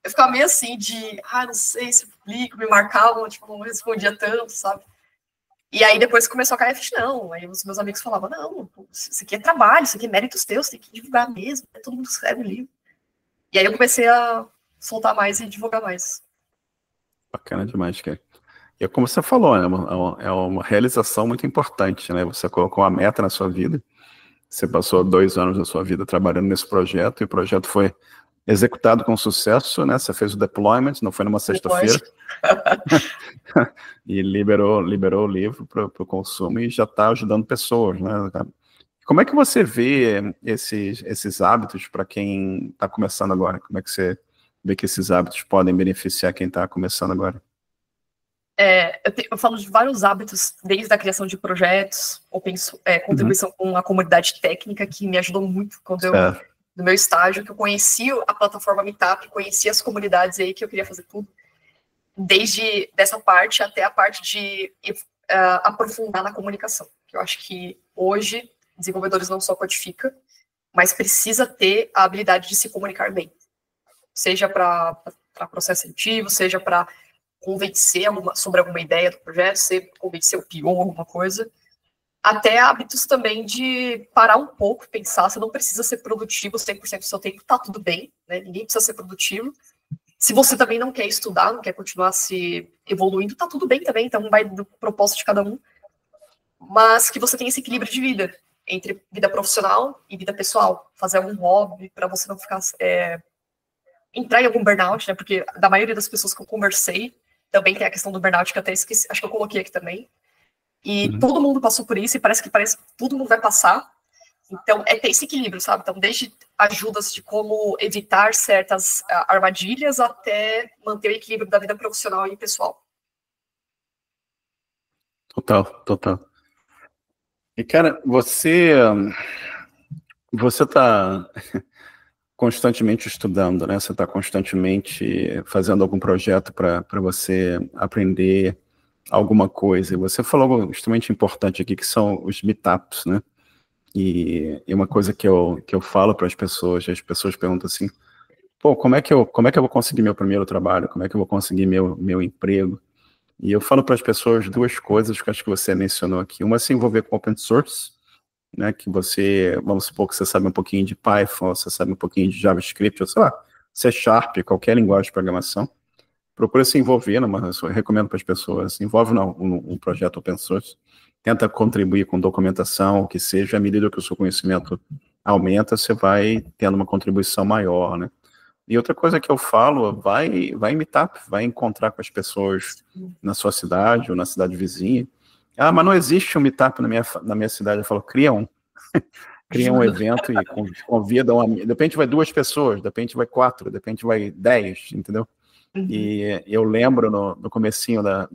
Eu ficava meio assim de, não sei se eu publico, me marcavam, tipo, não respondia tanto, sabe? E aí depois começou a cair a ficha, não. Aí os meus amigos falavam, não, isso aqui é trabalho, isso aqui é méritos teus, tem que divulgar mesmo, todo mundo escreve o livro. E aí eu comecei a soltar mais e divulgar mais. Bacana demais, cara. E como você falou, né, é uma realização muito importante, né? Você colocou uma meta na sua vida, você passou 2 anos da sua vida trabalhando nesse projeto, e o projeto foi executado com sucesso, né? Você fez o deployment, não foi numa sexta-feira, e liberou o livro para o consumo e já está ajudando pessoas, né? Como é que você vê esses hábitos para quem está começando agora? Como é que você vê que esses hábitos podem beneficiar quem está começando agora? Eu falo de vários hábitos, desde a criação de projetos, ou contribuição com a comunidade técnica, que me ajudou muito quando no meu estágio, que eu conheci a plataforma Meetup, conheci as comunidades aí que eu queria fazer tudo, desde dessa parte até a parte de aprofundar na comunicação, que eu acho que hoje desenvolvedores não só codificam, mas precisa ter a habilidade de se comunicar bem, seja para processo seletivo, seja para convencer sobre alguma ideia do projeto, convencer o PO, alguma coisa, até hábitos também de parar um pouco, pensar, você não precisa ser produtivo 100% do seu tempo, tá tudo bem, né? Ninguém precisa ser produtivo. Se você também não quer estudar, não quer continuar se evoluindo, tá tudo bem também, então vai do propósito de cada um, mas que você tenha esse equilíbrio de vida, entre vida profissional e vida pessoal, fazer algum hobby, para você não ficar, entrar em algum burnout, né? Porque da maioria das pessoas que eu conversei, também tem a questão do burnout, que eu até esqueci, acho que eu coloquei aqui também. E todo mundo passou por isso, e parece que todo mundo vai passar. Então, ter esse equilíbrio, sabe? Então, desde ajudas de como evitar certas armadilhas, até manter o equilíbrio da vida profissional e pessoal. Total. E, cara, você tá constantemente estudando, né? Você está constantemente fazendo algum projeto para você aprender alguma coisa. E você falou algo extremamente importante aqui, que são os meetups, né? E uma coisa que eu falo para as pessoas perguntam assim, pô, como é que eu vou conseguir meu primeiro trabalho? Como é que eu vou conseguir meu emprego? E eu falo para as pessoas 2 coisas que acho que você mencionou aqui. Uma é se envolver com open source, né, que vamos supor que você sabe um pouquinho de Python, você sabe um pouquinho de JavaScript, ou sei lá, C#, qualquer linguagem de programação, procura se envolver, eu recomendo para as pessoas, se envolve num projeto open source, tenta contribuir com documentação, o que seja, à medida que o seu conhecimento aumenta, você vai tendo uma contribuição maior, né. E outra coisa que eu falo, vai em Meetup, vai encontrar com as pessoas na sua cidade ou na cidade vizinha. Mas não existe um Meetup na minha cidade. Eu falo, cria um. Cria um evento e convida de repente vai 2 pessoas, de repente vai 4, de repente vai 10, entendeu? E eu lembro no comecinho lá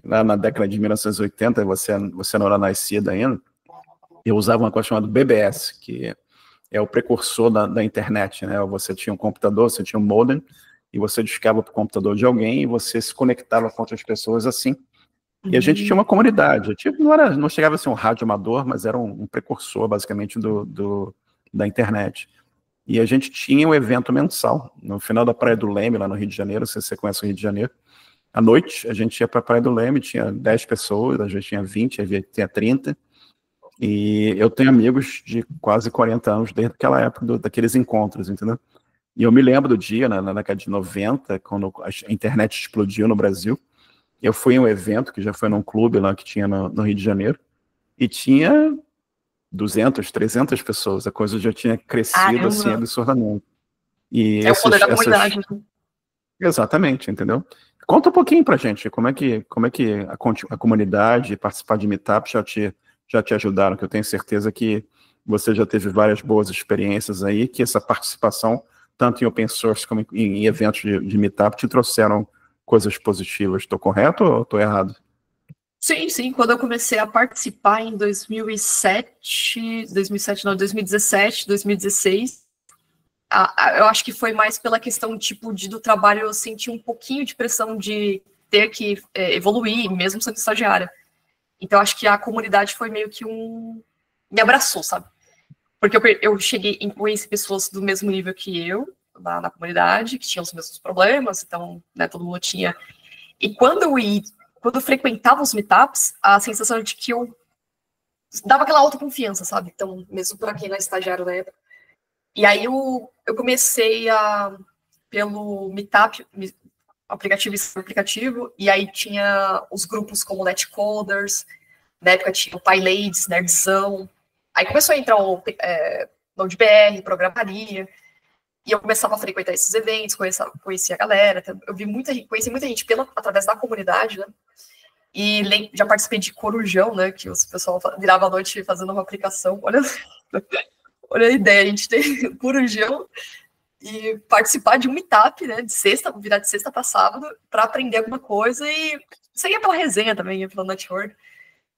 na década de 1980, você não era nascida ainda, eu usava uma coisa chamada BBS, que é o precursor da internet, né? Você tinha um computador, você tinha um modem, e você discava para o computador de alguém, e você se conectava com outras pessoas assim. E a gente tinha uma comunidade. Não chegava a ser um rádio amador, mas era um precursor, basicamente, da internet. E a gente tinha um evento mensal, no final da Praia do Leme, lá no Rio de Janeiro, se você conhece o Rio de Janeiro. à noite, a gente ia para a Praia do Leme, tinha 10 pessoas, às vezes tinha 20, às vezes tinha 30. E eu tenho amigos de quase 40 anos, desde aquela época daqueles encontros, entendeu? E eu me lembro do dia, na década de 90, quando a internet explodiu no Brasil. Eu fui em um evento, que já foi num clube lá que tinha no Rio de Janeiro, e tinha 200, 300 pessoas. A coisa já tinha crescido assim absurdamente. E o poder da comunidade. Exatamente, entendeu? Conta um pouquinho pra gente, como é que a comunidade, participar de meetup já te ajudaram, que eu tenho certeza que você já teve várias boas experiências aí, que essa participação, tanto em open source como em eventos de meetup, te trouxeram coisas positivas. Estou correto ou estou errado? Sim. Quando eu comecei a participar em 2017, não, 2017, 2016, eu acho que foi mais pela questão tipo do trabalho. Eu senti um pouquinho de pressão de ter que evoluir, mesmo sendo estagiária. Então acho que a comunidade foi meio que me abraçou, sabe? Porque eu cheguei em conhecer pessoas do mesmo nível que eu na comunidade, que tinham os mesmos problemas, então, né, todo mundo tinha. E quando eu frequentava os meetups, a sensação de que eu dava aquela autoconfiança, sabe? Então, mesmo para quem não é estagiário na época. E aí eu comecei pelo meetup, aplicativo, e aí tinha os grupos como Netcoders, na época tinha o PyLadies, Nerdzão. Aí começou a entrar o NodeBR, programaria, e eu começava a frequentar esses eventos, conhecia a galera, conheci muita gente através da comunidade, né? E já participei de Corujão, né? Que o pessoal virava a noite fazendo uma aplicação. Olha a ideia, a gente tem Corujão e participar de um meetup, né? Virar de sexta para sábado, para aprender alguma coisa. E isso ia pela resenha também, ia pela network.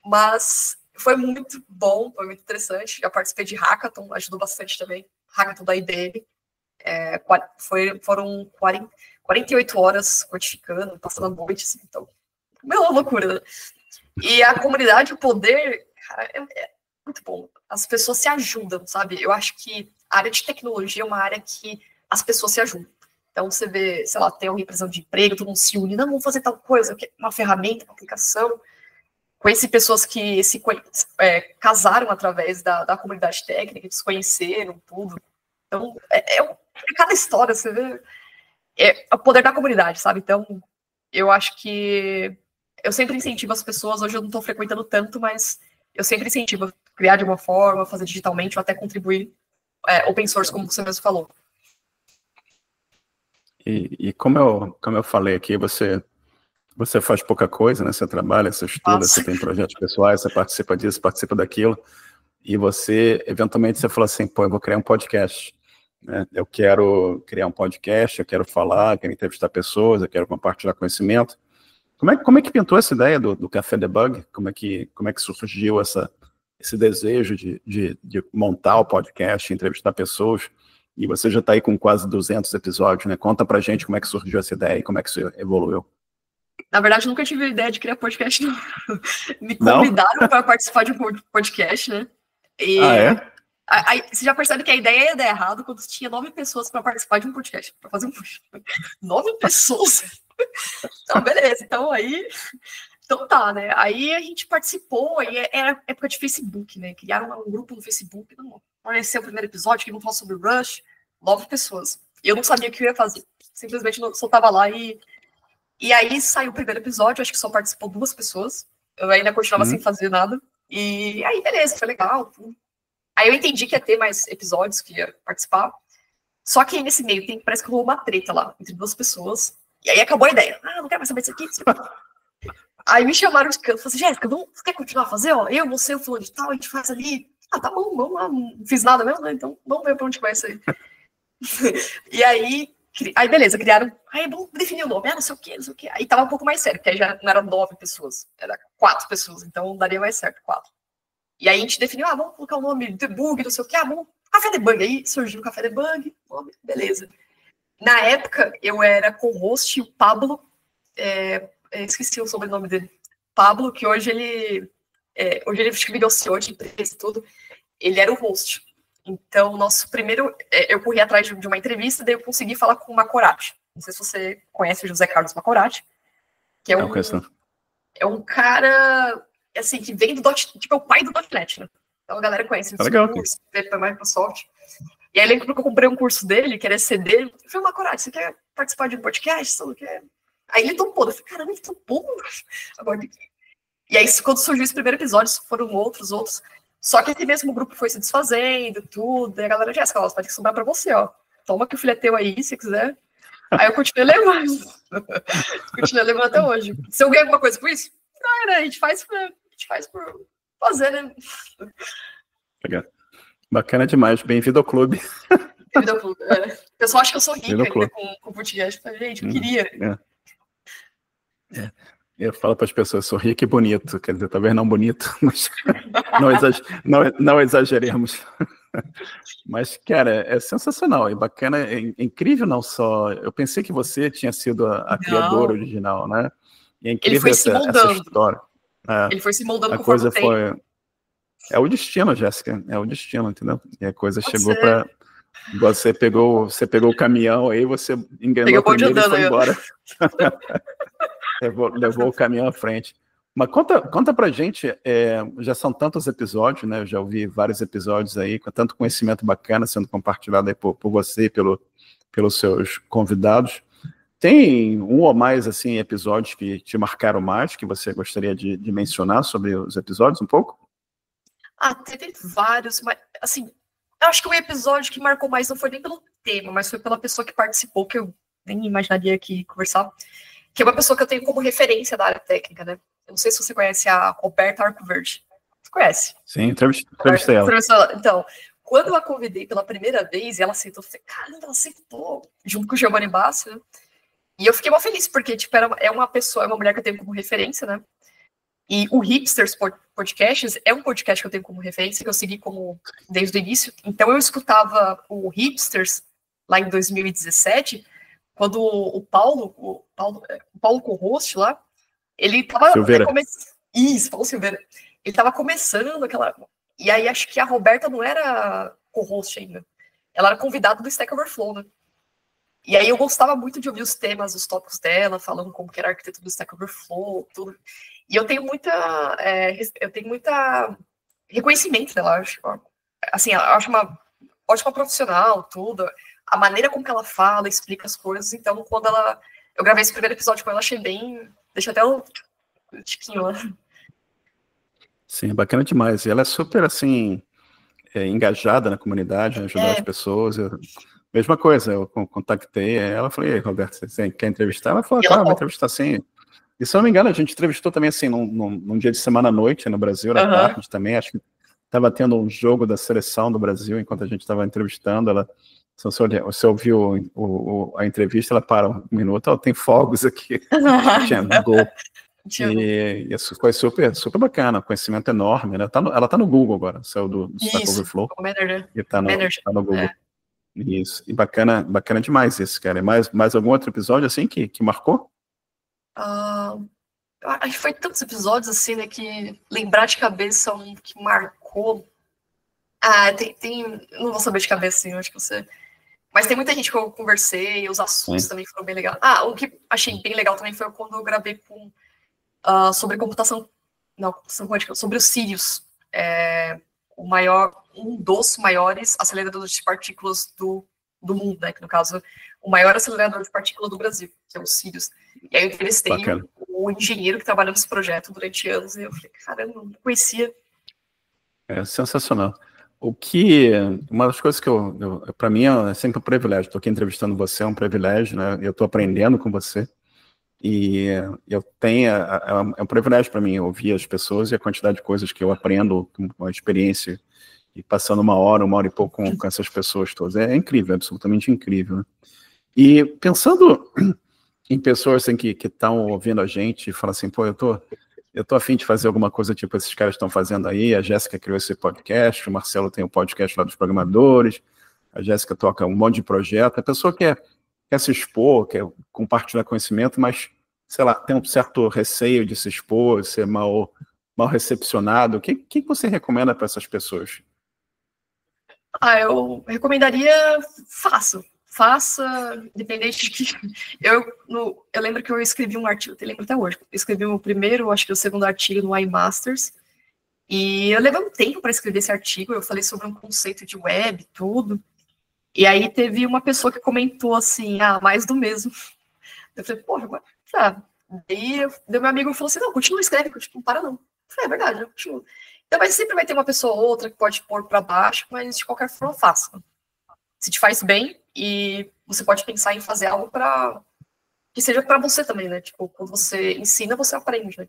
Mas foi muito bom, foi muito interessante. Já participei de Hackathon, ajudou bastante também. Hackathon da IBM. Foram 48 horas codificando, passando a noite, assim, então, uma loucura, né? E a comunidade, o poder, cara, é muito bom. As pessoas se ajudam, sabe? Eu acho que a área de tecnologia é uma área que as pessoas se ajudam. Então, você vê, sei lá, tem alguém precisando de emprego, todo mundo se une, não, vamos fazer tal coisa, uma ferramenta, uma aplicação. Conheci pessoas que casaram através da comunidade técnica, que se conheceram, tudo. Então, cada história, você vê, é o poder da comunidade, sabe? Então, eu acho que eu sempre incentivo as pessoas, hoje eu não estou frequentando tanto, mas eu sempre incentivo a criar de uma forma, fazer digitalmente, ou até contribuir open source, como você mesmo falou. E como eu falei aqui, você faz pouca coisa, né? Você trabalha, você estuda, você tem projetos pessoais, você participa disso, participa daquilo, e eventualmente, você falou assim, pô, eu vou criar um podcast. Né? Eu quero criar um podcast, eu quero falar, quero entrevistar pessoas, eu quero compartilhar conhecimento. Como é que pintou essa ideia do Café Debug? Como é que surgiu esse desejo de montar o podcast, entrevistar pessoas? E você já está aí com quase 200 episódios, né? Conta pra gente como é que surgiu essa ideia e como é que isso evoluiu. Na verdade, nunca tive a ideia de criar podcast, não. Me convidaram para participar de um podcast, né? Aí, você já percebe que a ideia ia dar errado quando tinha 9 pessoas para participar de um podcast, para fazer um podcast. 9 pessoas? Então, beleza. Então tá, né? Aí a gente participou, aí era época de Facebook, né? Criaram um grupo no Facebook, não apareceu o primeiro episódio, que vão falar sobre Rush, 9 pessoas. E eu não sabia o que eu ia fazer. Simplesmente só tava lá e aí saiu o primeiro episódio, acho que só participou 2 pessoas. Eu ainda continuava sem fazer nada. E aí, beleza, foi legal. Aí eu entendi que ia ter mais episódios que ia participar. Só que nesse meio tempo parece que rolou uma treta lá entre 2 pessoas. E aí acabou a ideia. Não quero mais saber disso aqui. Aí me chamaram de canto. Falei assim, Jéssica, você quer continuar a fazer? Ó, eu, você, o fulano de tal, a gente faz ali. Tá bom, vamos lá. Não fiz nada mesmo, né? Então vamos ver pra onde vai isso aí. E aí, beleza, criaram. Aí vamos definir o nome. Não sei o quê, não sei o quê. Aí tava um pouco mais sério, porque aí já não eram 9 pessoas, era 4 pessoas. Então daria mais certo, 4. E aí a gente definiu, vamos colocar o nome debug, não sei o quê. Vamos Café Debug. Aí surgiu o Café Debug, beleza. Na época, eu era co-host, o Pablo, esqueci o sobrenome dele, Pablo, que hoje ele virou CEO de empresa e tudo, ele era o host. Então, nosso primeiro, eu corri atrás de uma entrevista, daí eu consegui falar com o Macorati. Não sei se você conhece o José Carlos Macorati. que é um cara, assim, que vem do tipo, é o pai do .NET, né? Então a galera conhece o curso, da Microsoft. E aí eu lembro que eu comprei um curso dele, que era CD, ele falou, Macorati, você quer participar de um podcast? Você não quer? Aí ele topou, eu falei, caramba, ele topou? Agora, e aí, quando surgiu esse primeiro episódio, foram outros. Só que esse mesmo grupo foi se desfazendo, tudo. E a galera, Jéssica, ó, pode sobrar pra você, ó. Toma que o filho é teu aí, se quiser. Aí eu continuei levando. Continuei levando até hoje. Se eu ganhei alguma coisa com isso? Não, né? A gente faz por fazer, né? Legal. Bacana demais. Bem-vindo ao clube. Bem-vindo ao clube. É. O pessoal acha que eu sou rica ainda com o português. Gente, eu queria. Eu falo para as pessoas, sou rico e bonito, quer dizer, talvez não bonito, mas não exageremos. Mas, cara, é sensacional e bacana, é incrível não só... Eu pensei que você tinha sido a criadora original, né? E é incrível essa história. Ele foi se moldando a coisa foi... É o destino, Jéssica, é o destino, entendeu? E a coisa chegou para... Você pegou o caminhão aí, você enganou comigo e foi embora. Levou o caminhão à frente. Mas conta pra gente, já são tantos episódios, né? Eu já ouvi vários episódios aí, com tanto conhecimento bacana sendo compartilhado aí por você e pelos seus convidados. Tem um ou mais, assim, episódios que te marcaram mais, que você gostaria de mencionar sobre os episódios um pouco? Teve vários, mas, assim, eu acho que o episódio que marcou mais não foi nem pelo tema, mas foi pela pessoa que participou, que eu nem imaginaria que conversar, que é uma pessoa que eu tenho como referência da área técnica, né? Eu não sei se você conhece a Roberta Arcoverde. Você conhece? Sim, entrevistei ela. Então, quando eu a convidei pela primeira vez, e ela aceitou, eu falei, caramba, ela aceitou, junto com o Giovanni Basso, né? E eu fiquei mal feliz, porque, tipo, é uma mulher que eu tenho como referência, né? E o Hipsters Podcasts é um podcast que eu tenho como referência, que eu segui desde o início. Então eu escutava o Hipsters lá em 2017, quando o Paulo co-host lá, ele tava Isso, Paulo Silveira. Ele tava começando aquela... E aí acho que a Roberta não era co-host ainda. Ela era convidada do Stack Overflow, né? E aí eu gostava muito de ouvir os temas, os tópicos dela, falando como que era a arquitetura do Stack Overflow, tudo. E eu tenho muita reconhecimento dela, acho. Assim, eu acho uma ótima profissional, tudo. A maneira como que ela fala, explica as coisas. Então, quando eu gravei esse primeiro episódio com ela, achei bem... Deixa até o tiquinho lá. Sim, bacana demais. E ela é super, assim, engajada na comunidade, ajudar as pessoas. Mesma coisa, eu contactei ela, falei, Roberto, você quer entrevistar? Ela falou, claro, vou entrevistar sim. E se eu não me engano, a gente entrevistou também, assim, num dia de semana à noite, no Brasil, à tarde também, acho que estava tendo um jogo da seleção do Brasil, enquanto a gente estava entrevistando ela. Se você ouviu a entrevista, ela para um minuto, tem fogos aqui, tinha gol. E isso foi super, super bacana, conhecimento enorme, né? Ela tá no Google agora, saiu do Stack Overflow. E tá no Google. Isso, e bacana demais esse, cara. Mais algum outro episódio, assim, que marcou? Acho que foi tantos episódios, assim, né, que lembrar de cabeça um que marcou... não vou saber de cabeça, assim, eu acho que você... Mas tem muita gente que eu conversei, os assuntos também foram bem legais. O que achei bem legal também foi quando eu gravei sobre computação... Não, computação quântica, sobre o Sirius. Um dos maiores aceleradores de partículas do mundo, né? Que, no caso, o maior acelerador de partículas do Brasil, que é o Sirius. E aí eu entrevistei o engenheiro que trabalhou nesse projeto durante anos, e eu falei, caramba, não conhecia. É sensacional. Uma das coisas que para mim é sempre um privilégio. Estou aqui entrevistando você, é um privilégio, né? Eu estou aprendendo com você. E é um privilégio para mim ouvir as pessoas e a quantidade de coisas que eu aprendo com a experiência e passando uma hora e pouco com essas pessoas todas. É incrível, absolutamente incrível, né? E pensando em pessoas assim, que estão ouvindo a gente e falam assim, pô, eu tô a fim de fazer alguma coisa tipo esses caras estão fazendo aí, a Jéssica criou esse podcast, o Marcelo tem o podcast lá dos programadores, a Jéssica toca um monte de projeto, a pessoa quer se expor, quer compartilhar conhecimento, mas, sei lá, tem um certo receio de se expor, ser mal recepcionado. O que você recomenda para essas pessoas? Eu recomendaria fácil. faça, independente de que... Eu lembro que eu escrevi um artigo, eu lembro até hoje, eu escrevi o primeiro, acho que o segundo artigo no iMasters, e eu levei um tempo para escrever esse artigo, eu falei sobre um conceito de web, tudo, e aí teve uma pessoa que comentou assim, mais do mesmo. Eu falei, porra, daí meu amigo falou assim, não, continua escrevendo, não para não. Eu falei, é verdade, eu continuo. Então, mas sempre vai ter uma pessoa ou outra que pode pôr para baixo, mas de qualquer forma faça. Se te faz bem, e você pode pensar em fazer algo que seja para você também, né? Tipo, quando você ensina, você aprende, né?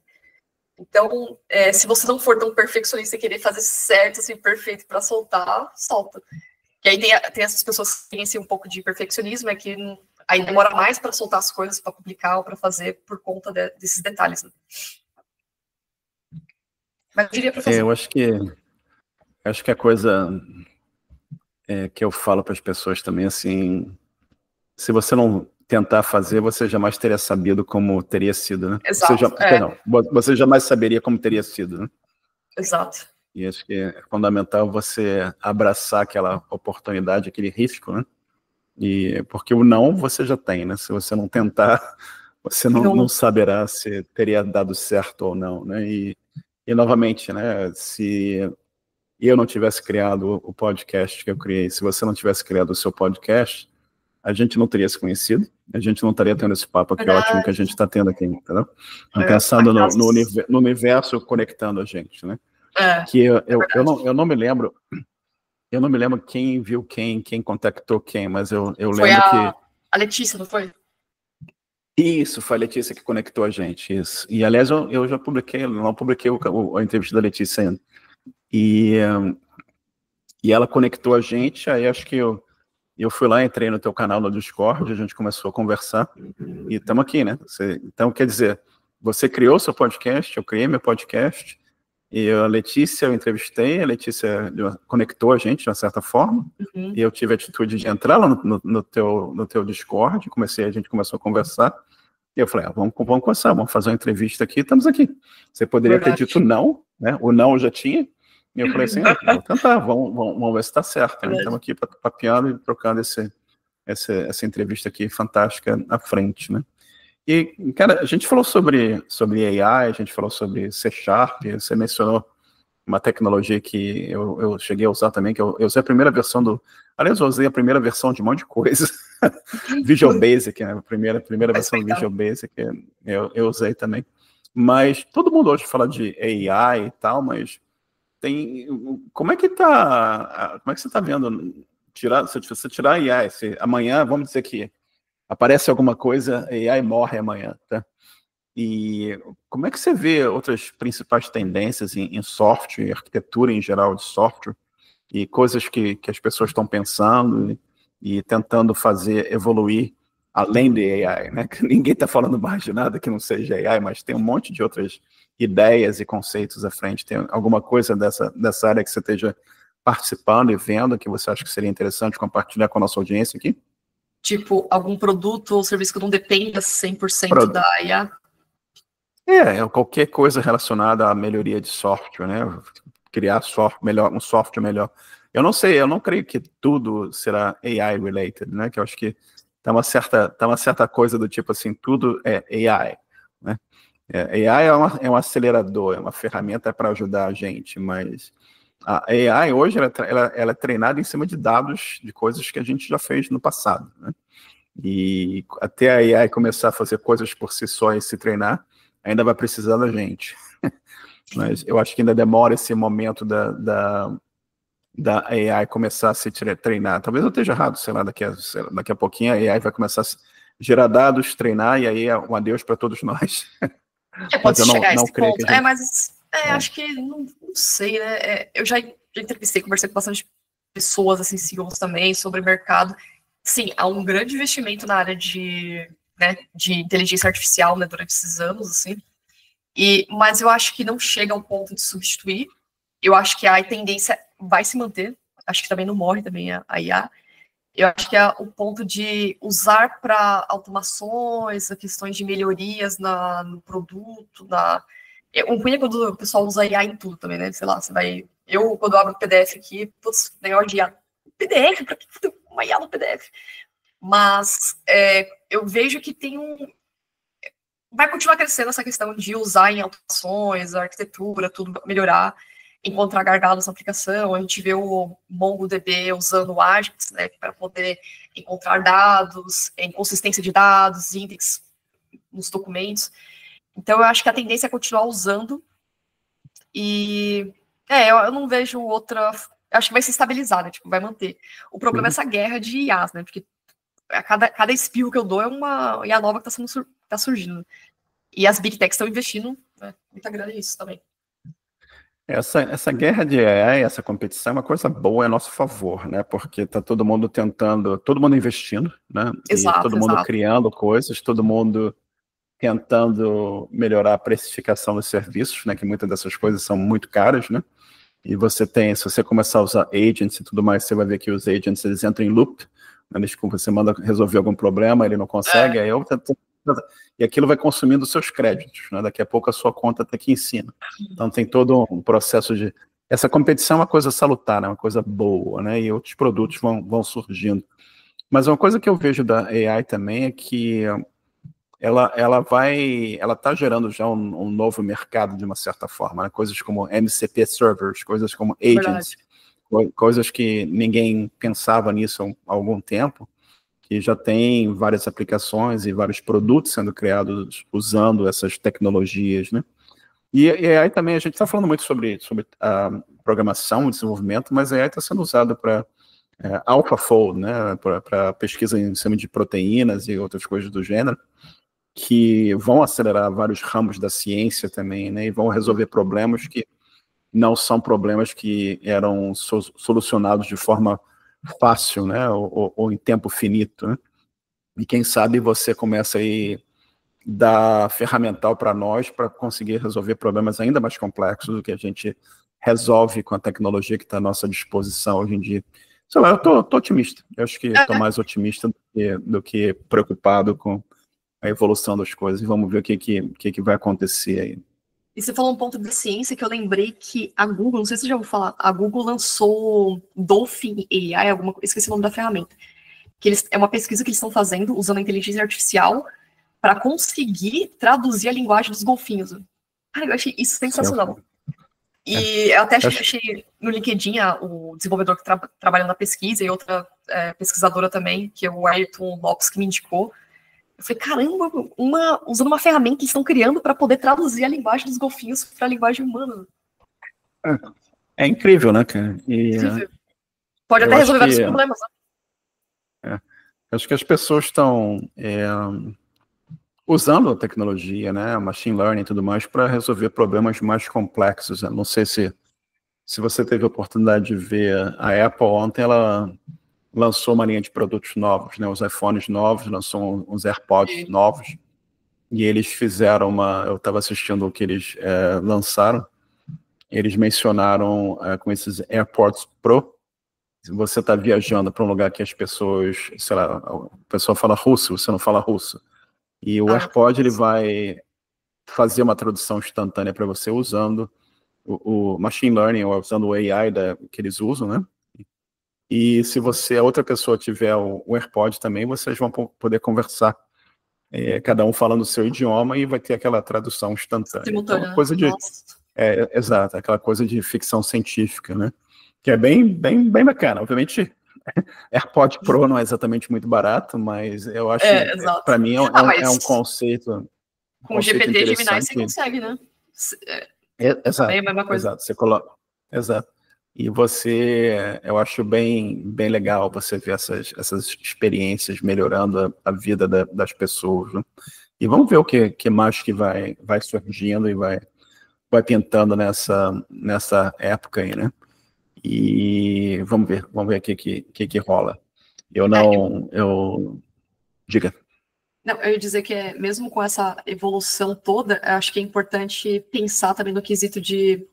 Então, se você não for tão perfeccionista e querer fazer certo, assim, perfeito para soltar, solta. E aí tem essas pessoas que têm assim, um pouco de perfeccionismo, que aí demora mais para soltar as coisas, para publicar ou para fazer por conta desses detalhes. Né? Mas eu diria para fazer. Eu acho que a coisa que eu falo para as pessoas também, assim, se você não tentar fazer, você jamais teria sabido como teria sido, né? Exato. Você jamais saberia como teria sido, né? Exato. E acho que é fundamental você abraçar aquela oportunidade, aquele risco, né? Porque o não você já tem, né? Se você não tentar, você não saberá se teria dado certo ou não, né? E novamente, né? Se eu não tivesse criado o podcast que eu criei, se você não tivesse criado o seu podcast, a gente não teria se conhecido, a gente não estaria tendo esse papo aqui ótimo que a gente está tendo aqui, entendeu? Pensando no universo conectando a gente, né? Que eu não me lembro, quem viu quem contactou quem, mas eu lembro que... A Letícia, não foi? Isso, foi a Letícia que conectou a gente, isso. E, aliás, eu já publiquei, não publiquei a entrevista da Letícia ainda. E ela conectou a gente, aí acho que eu fui lá, entrei no teu canal no Discord, a gente começou a conversar, e estamos aqui, né? Então, quer dizer, você criou seu podcast, eu criei meu podcast, e a Letícia eu entrevistei, a Letícia conectou a gente de uma certa forma, e eu tive a atitude de entrar lá no teu Discord, a gente começou a conversar, e eu falei, vamos conversar, vamos fazer uma entrevista aqui, estamos aqui. Você poderia ter dito não, né? O não eu já tinha, e eu falei assim, vou tentar, vamos ver se está certo, né? Estamos aqui papeando e trocando essa entrevista aqui fantástica à frente, né? E, cara, a gente falou sobre AI, a gente falou sobre C#, você mencionou uma tecnologia que eu cheguei a usar também, que eu usei a primeira versão aliás, eu usei a primeira versão de um monte de coisa. Visual Basic, né? A primeira versão do Visual Basic, eu usei também. Mas todo mundo hoje fala de AI e tal, mas como é que você está vendo se você tirar a AI, se amanhã, vamos dizer que aparece alguma coisa, AI morre amanhã, tá? E como é que você vê outras principais tendências em software, arquitetura em geral de software, e coisas que as pessoas estão pensando e tentando fazer evoluir além de AI, né? Ninguém está falando mais de nada que não seja AI, mas tem um monte de outras ideias e conceitos à frente. Tem alguma coisa dessa área que você esteja participando e vendo que você acha que seria interessante compartilhar com a nossa audiência aqui? Tipo, algum produto ou serviço que não dependa 100% da IA? Qualquer coisa relacionada à melhoria de software, né? Criar um software melhor. Eu não sei, eu não creio que tudo será AI related, né? Que eu acho que tá uma certa coisa do tipo assim, tudo é AI, né? AI é um acelerador, é uma ferramenta para ajudar a gente, mas a AI hoje ela é treinada em cima de dados de coisas que a gente já fez no passado, né? E até a AI começar a fazer coisas por si só e se treinar, ainda vai precisar da gente. Mas eu acho que ainda demora esse momento da AI começar a se treinar. Talvez eu esteja errado, sei lá, daqui a pouquinho a AI vai começar a gerar dados, treinar, e aí é um adeus para todos nós. Pode chegar a esse ponto. Acho que, não sei, né? Eu já entrevistei, conversei com bastante pessoas, assim, CEOs também, sobre mercado. Sim, há um grande investimento na área de inteligência artificial, né, durante esses anos, assim. Mas eu acho que não chega ao ponto de substituir. Eu acho que a tendência vai se manter. Acho que também não morre também a IA. Eu acho que é o ponto de usar para automações, questões de melhorias no produto. Um ruim é quando o pessoal usa IA em tudo também, né? Sei lá, eu, quando abro o PDF aqui, negócio de IA. PDF? Para que uma IA no PDF? Mas eu vejo que vai continuar crescendo essa questão de usar em automações, a arquitetura, tudo melhorar, encontrar gargalos na aplicação. A gente vê o MongoDB usando o Ajax, né, para poder encontrar dados, inconsistência de dados, índices nos documentos. Então, eu acho que a tendência é continuar usando. E eu não vejo outra. Eu acho que vai se estabilizar, né? Tipo, vai manter. O problema é essa guerra de IAs, né? Porque cada espirro que eu dou é uma IA nova que tá surgindo. E as Big Techs estão investindo, né, muita grana nisso também. Essa guerra de AI, essa competição é uma coisa boa, é a nosso favor, né? Porque tá todo mundo tentando, todo mundo investindo, né? Exato, e todo mundo criando coisas, todo mundo tentando melhorar a precificação dos serviços, né? Que muitas dessas coisas são muito caras, né? E você tem, se você começar a usar agents e tudo mais, você vai ver que os agents, eles entram em loop, né? Você manda resolver algum problema, ele não consegue, aí e aquilo vai consumindo os seus créditos, né? Daqui a pouco a sua conta está aqui em cima. Então tem todo um processo de... Essa competição é uma coisa salutar, né? Uma coisa boa, né? E outros produtos vão surgindo. Mas uma coisa que eu vejo da AI também é que ela está gerando já um novo mercado de uma certa forma, né? Coisas como MCP servers, coisas como agents, coisas que ninguém pensava nisso há algum tempo, que já tem várias aplicações e vários produtos sendo criados usando essas tecnologias, né? E aí também a gente está falando muito sobre a programação, desenvolvimento, mas a AI está sendo usada para AlphaFold, né? Para pesquisa em cima de proteínas e outras coisas do gênero, que vão acelerar vários ramos da ciência também, né? E vão resolver problemas que não são problemas que eram solucionados de forma fácil, né? Ou em tempo finito, né? E quem sabe você começa aí dar ferramental para nós para conseguir resolver problemas ainda mais complexos do que a gente resolve com a tecnologia que está à nossa disposição hoje em dia. Sei lá, eu tô otimista. Eu acho que estou mais otimista do que preocupado com a evolução das coisas. E vamos ver o que vai acontecer aí. E você falou um ponto da ciência que eu lembrei que a Google, não sei se você já ouviu falar, a Google lançou Dolphin AI, esqueci o nome da ferramenta. É uma pesquisa que eles estão fazendo usando a inteligência artificial para conseguir traduzir a linguagem dos golfinhos. Cara, eu achei isso sensacional. E eu até achei no LinkedIn o desenvolvedor que trabalha na pesquisa e outra pesquisadora também, que é o Ayrton Lopes, que me indicou. Eu falei, caramba, usando uma ferramenta que eles estão criando para poder traduzir a linguagem dos golfinhos para a linguagem humana. É incrível, né, cara? Incrível. Pode até resolver vários problemas, né? Acho que as pessoas estão usando a tecnologia, né, machine learning e tudo mais, para resolver problemas mais complexos. Eu não sei se você teve a oportunidade de ver a Apple ontem, ela lançou uma linha de produtos novos, né, os iPhones novos, lançou uns AirPods novos, e eles fizeram eu estava assistindo o que eles lançaram, eles mencionaram com esses AirPods Pro, se você está viajando para um lugar que as pessoas, sei lá, a pessoa fala russo, você não fala russo, e o AirPod ele vai fazer uma tradução instantânea para você usando o machine learning, ou usando o AI que eles usam, né? E se a outra pessoa tiver o AirPod também, vocês vão poder conversar, cada um falando o seu idioma, e vai ter aquela tradução instantânea. Simultânea, então, coisa de exato, aquela coisa de ficção científica, né? Que é bem bacana. Obviamente, AirPod Pro não é exatamente muito barato, mas eu acho, para mim, é um conceito. Com o GPT e Gemini você consegue, né? Exato. É a mesma coisa. Exato, você coloca. Exato. E eu acho bem legal você ver essas experiências melhorando a vida das pessoas, né? E vamos ver o que mais que vai surgindo e vai pintando nessa época aí, né? E vamos ver o que rola. Diga. Não, eu ia dizer que mesmo com essa evolução toda, eu acho que é importante pensar também no quesito de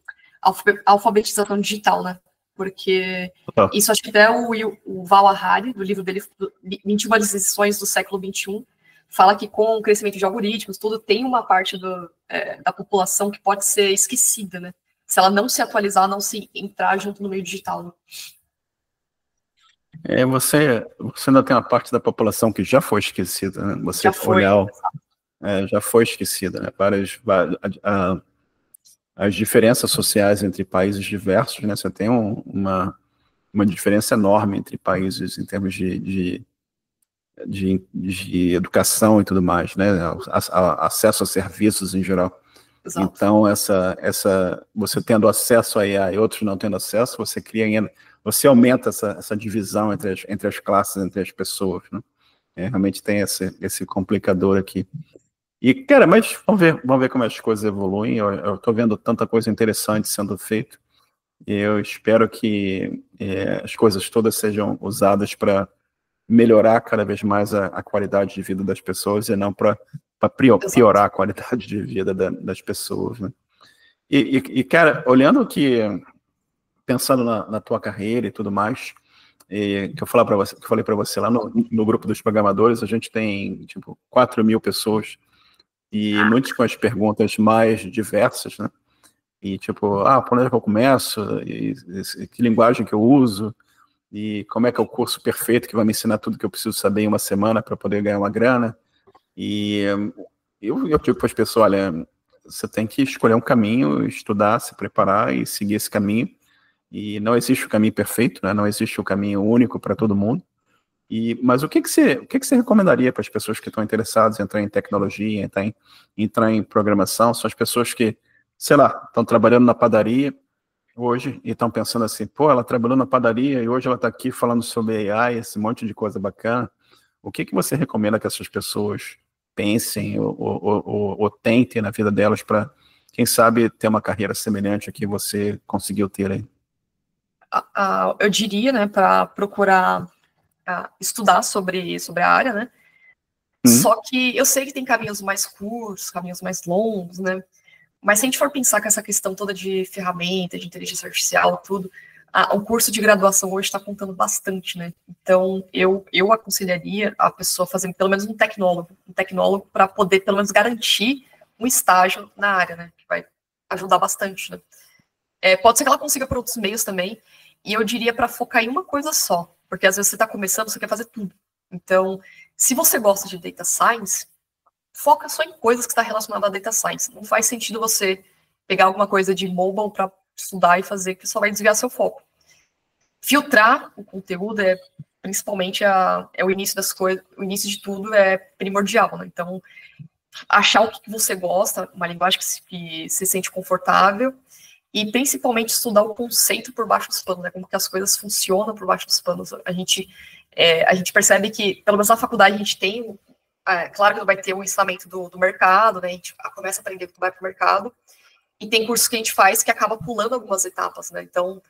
alfabetização digital, né? Porque isso acho que até o Val Harari, do livro dele, 21 lições do século XXI, fala que com o crescimento de algoritmos, tudo tem uma parte da população que pode ser esquecida, né? Se ela não se atualizar, não se entrar junto no meio digital. Né? Você ainda tem uma parte da população que já foi esquecida, né? Você Já foi. olhar, já foi esquecida, né? As diferenças sociais entre países diversos, né? Você tem uma diferença enorme entre países em termos de educação e tudo mais, né? Acesso a serviços em geral. Exato. Então, você tendo acesso a IA e outros não tendo acesso, você aumenta essa divisão entre as classes, entre as pessoas, né? Realmente tem esse complicador aqui. E, cara, mas vamos ver como as coisas evoluem. Eu tô vendo tanta coisa interessante sendo feita. E eu espero que as coisas todas sejam usadas para melhorar cada vez mais a qualidade de vida das pessoas e não para piorar a qualidade de vida das pessoas, né? E, cara, olhando pensando na tua carreira e tudo mais, que eu falei para você lá no grupo dos programadores, a gente tem tipo 4.000 pessoas e muitos com as perguntas mais diversas, né? E tipo, por onde é que eu começo? E que linguagem que eu uso? E como é que é o curso perfeito que vai me ensinar tudo que eu preciso saber em uma semana para poder ganhar uma grana? E eu digo para as pessoas, olha, você tem que escolher um caminho, estudar, se preparar e seguir esse caminho. E não existe o caminho perfeito, né? Não existe o caminho único para todo mundo. Mas o que você recomendaria para as pessoas que estão interessadas em entrar em tecnologia, entrar em programação? São as pessoas que, sei lá, estão trabalhando na padaria hoje e estão pensando assim, pô, ela trabalhou na padaria e hoje ela está aqui falando sobre AI, esse monte de coisa bacana. O que você recomenda que essas pessoas pensem ou tentem na vida delas para, quem sabe, ter uma carreira semelhante a que você conseguiu ter aí? Eu diria, né, para procurar estudar sobre a área, né? Só que eu sei que tem caminhos mais curtos, caminhos mais longos, né? Mas se a gente for pensar com essa questão toda de ferramenta, de inteligência artificial, tudo, o curso de graduação hoje está contando bastante, né? Então, eu aconselharia a pessoa fazer pelo menos um tecnólogo para poder pelo menos garantir um estágio na área, né? Que vai ajudar bastante, né? Pode ser que ela consiga por outros meios também, e eu diria para focar em uma coisa só, porque às vezes você está começando, você quer fazer tudo. Então, se você gosta de data science, foca só em coisas que está relacionada a data science. Não faz sentido você pegar alguma coisa de mobile para estudar e fazer, que só vai desviar seu foco. Filtrar o conteúdo principalmente o início das coisas, o início de tudo é primordial, né? Então, achar o que você gosta, uma linguagem que se sente confortável, e principalmente estudar o conceito por baixo dos panos, né? Como que as coisas funcionam por baixo dos panos. A gente percebe que, pelo menos na faculdade, a gente tem, claro que não vai ter o ensinamento do mercado, né? A gente começa a aprender como vai para o mercado, e tem cursos que a gente faz que acaba pulando algumas etapas, né? Então,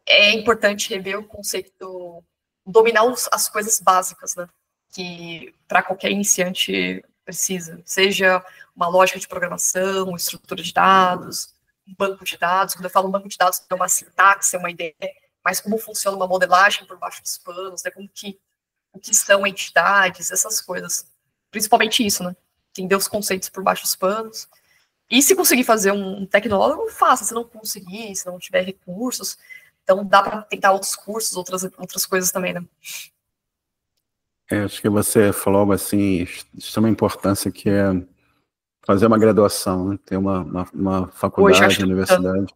é importante rever o conceito, dominar as coisas básicas, né? Que para qualquer iniciante precisa, seja uma lógica de programação, uma estrutura de dados, um banco de dados. Quando eu falo banco de dados, é uma sintaxe, é uma ideia, mas como funciona uma modelagem por baixo dos panos, né? O que são entidades, essas coisas. Principalmente isso, né? Entender os conceitos por baixo dos panos. E se conseguir fazer um tecnólogo, faça. Se não conseguir, se não tiver recursos, então dá para tentar outros cursos, outras coisas também, né? Acho que você falou algo assim, de extrema importância, que é fazer uma graduação, né? Ter uma faculdade, universidade.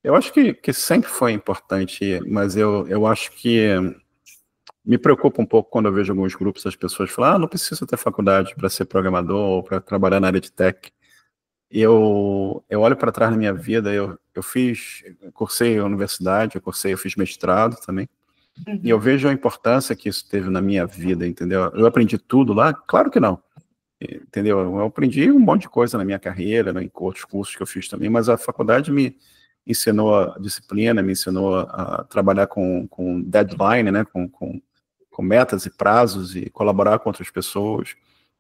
Eu acho que sempre foi importante, mas eu acho que me preocupa um pouco quando eu vejo alguns grupos, as pessoas falam, não precisa ter faculdade para ser programador ou para trabalhar na área de tech. Eu olho para trás na minha vida, eu cursei a universidade, eu fiz mestrado também, e eu vejo a importância que isso teve na minha vida, entendeu? Eu aprendi tudo lá? Claro que não, entendeu? Eu aprendi um monte de coisa na minha carreira, né, em outros cursos que eu fiz também, mas a faculdade me ensinou a disciplina, me ensinou a trabalhar com deadline, né, com metas e prazos e colaborar com outras pessoas,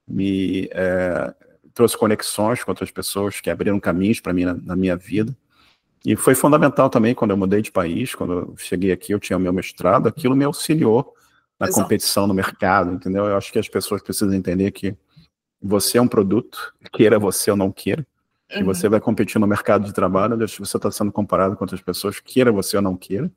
me trouxe conexões com outras pessoas que abriram caminhos para mim na minha vida. E foi fundamental também quando eu mudei de país, quando eu cheguei aqui, eu tinha o meu mestrado, aquilo me auxiliou na competição no mercado, entendeu? Eu acho que as pessoas precisam entender que você é um produto, queira você ou não queira, que você vai competir no mercado de trabalho, você está sendo comparado com outras pessoas, queira você ou não queira,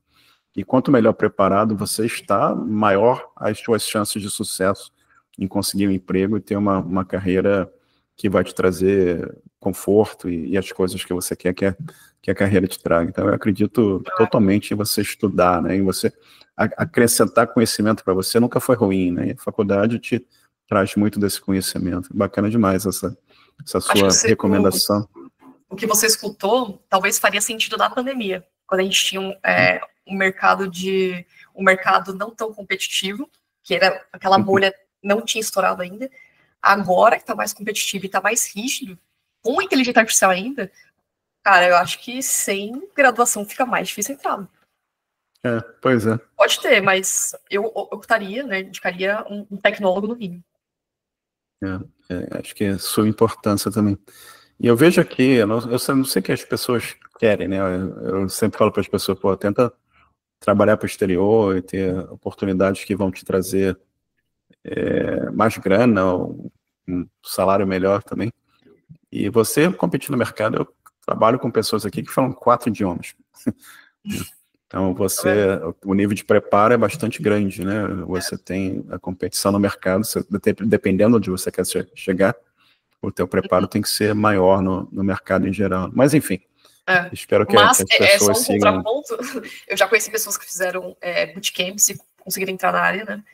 E quanto melhor preparado você está, maior as suas chances de sucesso em conseguir um emprego e ter uma carreira que vai te trazer conforto e as coisas que você quer que a carreira te traga. Então, eu acredito totalmente em você estudar, né? Em você acrescentar conhecimento para você nunca foi ruim, né? E a faculdade te traz muito desse conhecimento. Bacana demais essa sua recomendação. O que você escutou talvez faria sentido na pandemia, quando a gente tinha um mercado não tão competitivo, que era aquela bolha não tinha estourado ainda. Agora que está mais competitivo e está mais rígido, com a inteligência artificial ainda, cara, eu acho que sem graduação fica mais difícil entrar. Pois é. Pode ter, mas eu optaria, né, indicaria um tecnólogo no mínimo. Acho que é sua importância também. E eu vejo aqui, eu não sei o que as pessoas querem, né? Eu sempre falo para as pessoas, pô, tenta trabalhar para o exterior e ter oportunidades que vão te trazer mais grana, um salário melhor também. E você competir no mercado, eu trabalho com pessoas aqui que falam 4 idiomas. Então, o nível de preparo é bastante grande, né? Você tem a competição no mercado, dependendo de onde você quer chegar, o teu preparo tem que ser maior no mercado em geral. Mas, enfim, espero que as pessoas só sigam. Contraponto. Eu já conheci pessoas que fizeram bootcamps e conseguiram entrar na área, né?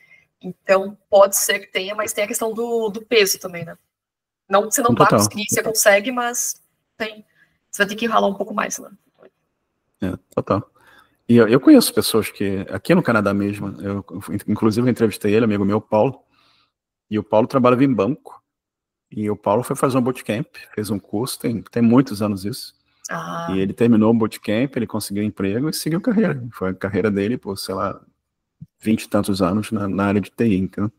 Então, pode ser que tenha, mas tem a questão do peso também, né? Não que você não vá conseguir, você consegue, mas você vai ter que ralar um pouco mais, né? Total. E eu conheço pessoas que, aqui no Canadá mesmo, inclusive eu entrevistei ele, amigo meu, Paulo, e o Paulo trabalhava em banco, e o Paulo foi fazer um bootcamp, fez um curso, tem muitos anos isso, e ele terminou o bootcamp, ele conseguiu emprego e seguiu carreira. Foi a carreira dele por, sei lá, 20 e tantos anos na área de TI, então.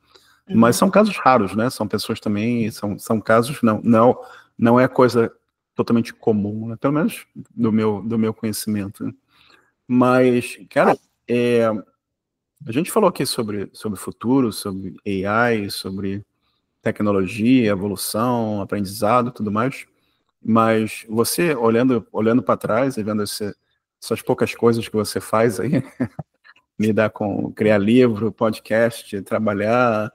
Mas são casos raros, né? São pessoas também, são casos, não é coisa totalmente comum, né? Pelo menos do meu conhecimento, né? Mas, cara, a gente falou aqui sobre futuro, sobre AI, sobre tecnologia, evolução, aprendizado, tudo mais. Mas você, olhando para trás e vendo essas poucas coisas que você faz aí, lidar com criar livro, podcast, trabalhar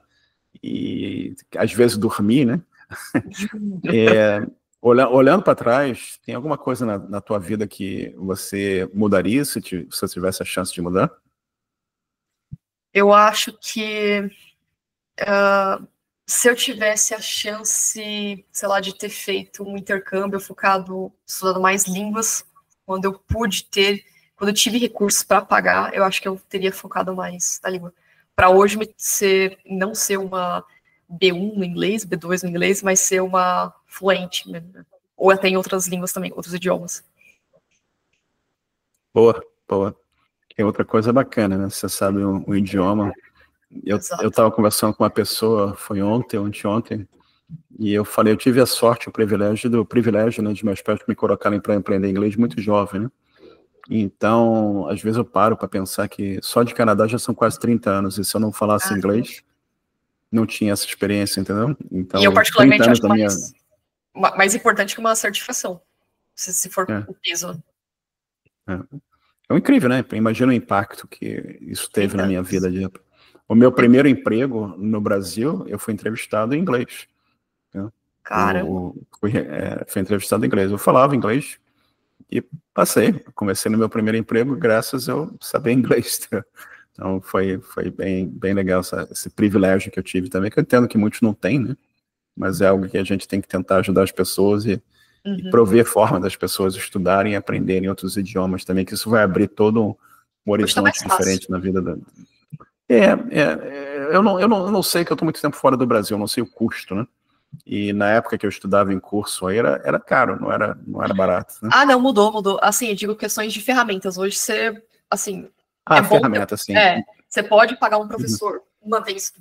e às vezes dormir, né? Olhando para trás, tem alguma coisa na tua vida que você mudaria se você tivesse a chance de mudar? Eu acho que se eu tivesse a chance, sei lá, de ter feito um intercâmbio focado, estudando mais línguas, quando eu tive recursos para pagar, eu acho que eu teria focado mais na língua. Para hoje não ser uma B1 no inglês, B2 no inglês, mas ser uma fluente, né? Ou até em outras línguas também, outros idiomas. Boa. É outra coisa bacana, né? Você sabe um idioma. Eu estava conversando com uma pessoa, foi ontem, anteontem, e eu falei, eu tive a sorte, o privilégio, né, de meus pais me colocarem para aprender inglês muito jovem, né? Então, às vezes eu paro para pensar que só de Canadá já são quase 30 anos, e se eu não falasse inglês, não tinha essa experiência, entendeu? Então, e eu particularmente 30 anos acho mais importante que uma certificação, se for o peso. É incrível, né? Imagina o impacto que isso teve na minha vida. O meu primeiro emprego no Brasil, eu fui entrevistado em inglês. Né? Caramba. Fui entrevistado em inglês. Eu falava inglês e passei. Comecei no meu primeiro emprego graças a eu saber inglês. Né? Então foi bem legal esse privilégio que eu tive também, que eu entendo que muitos não têm, né? Mas é algo que a gente tem que tentar ajudar as pessoas e prover forma das pessoas estudarem e aprenderem outros idiomas também, que isso vai abrir todo um horizonte diferente na vida da... Eu não sei, que eu estou muito tempo fora do Brasil, eu não sei o custo, né? E na época que eu estudava em curso aí era caro, não era barato, né? Não, mudou. Assim, eu digo questões de ferramentas. Hoje você, assim... ferramenta, sim. Você pode pagar um professor uma vez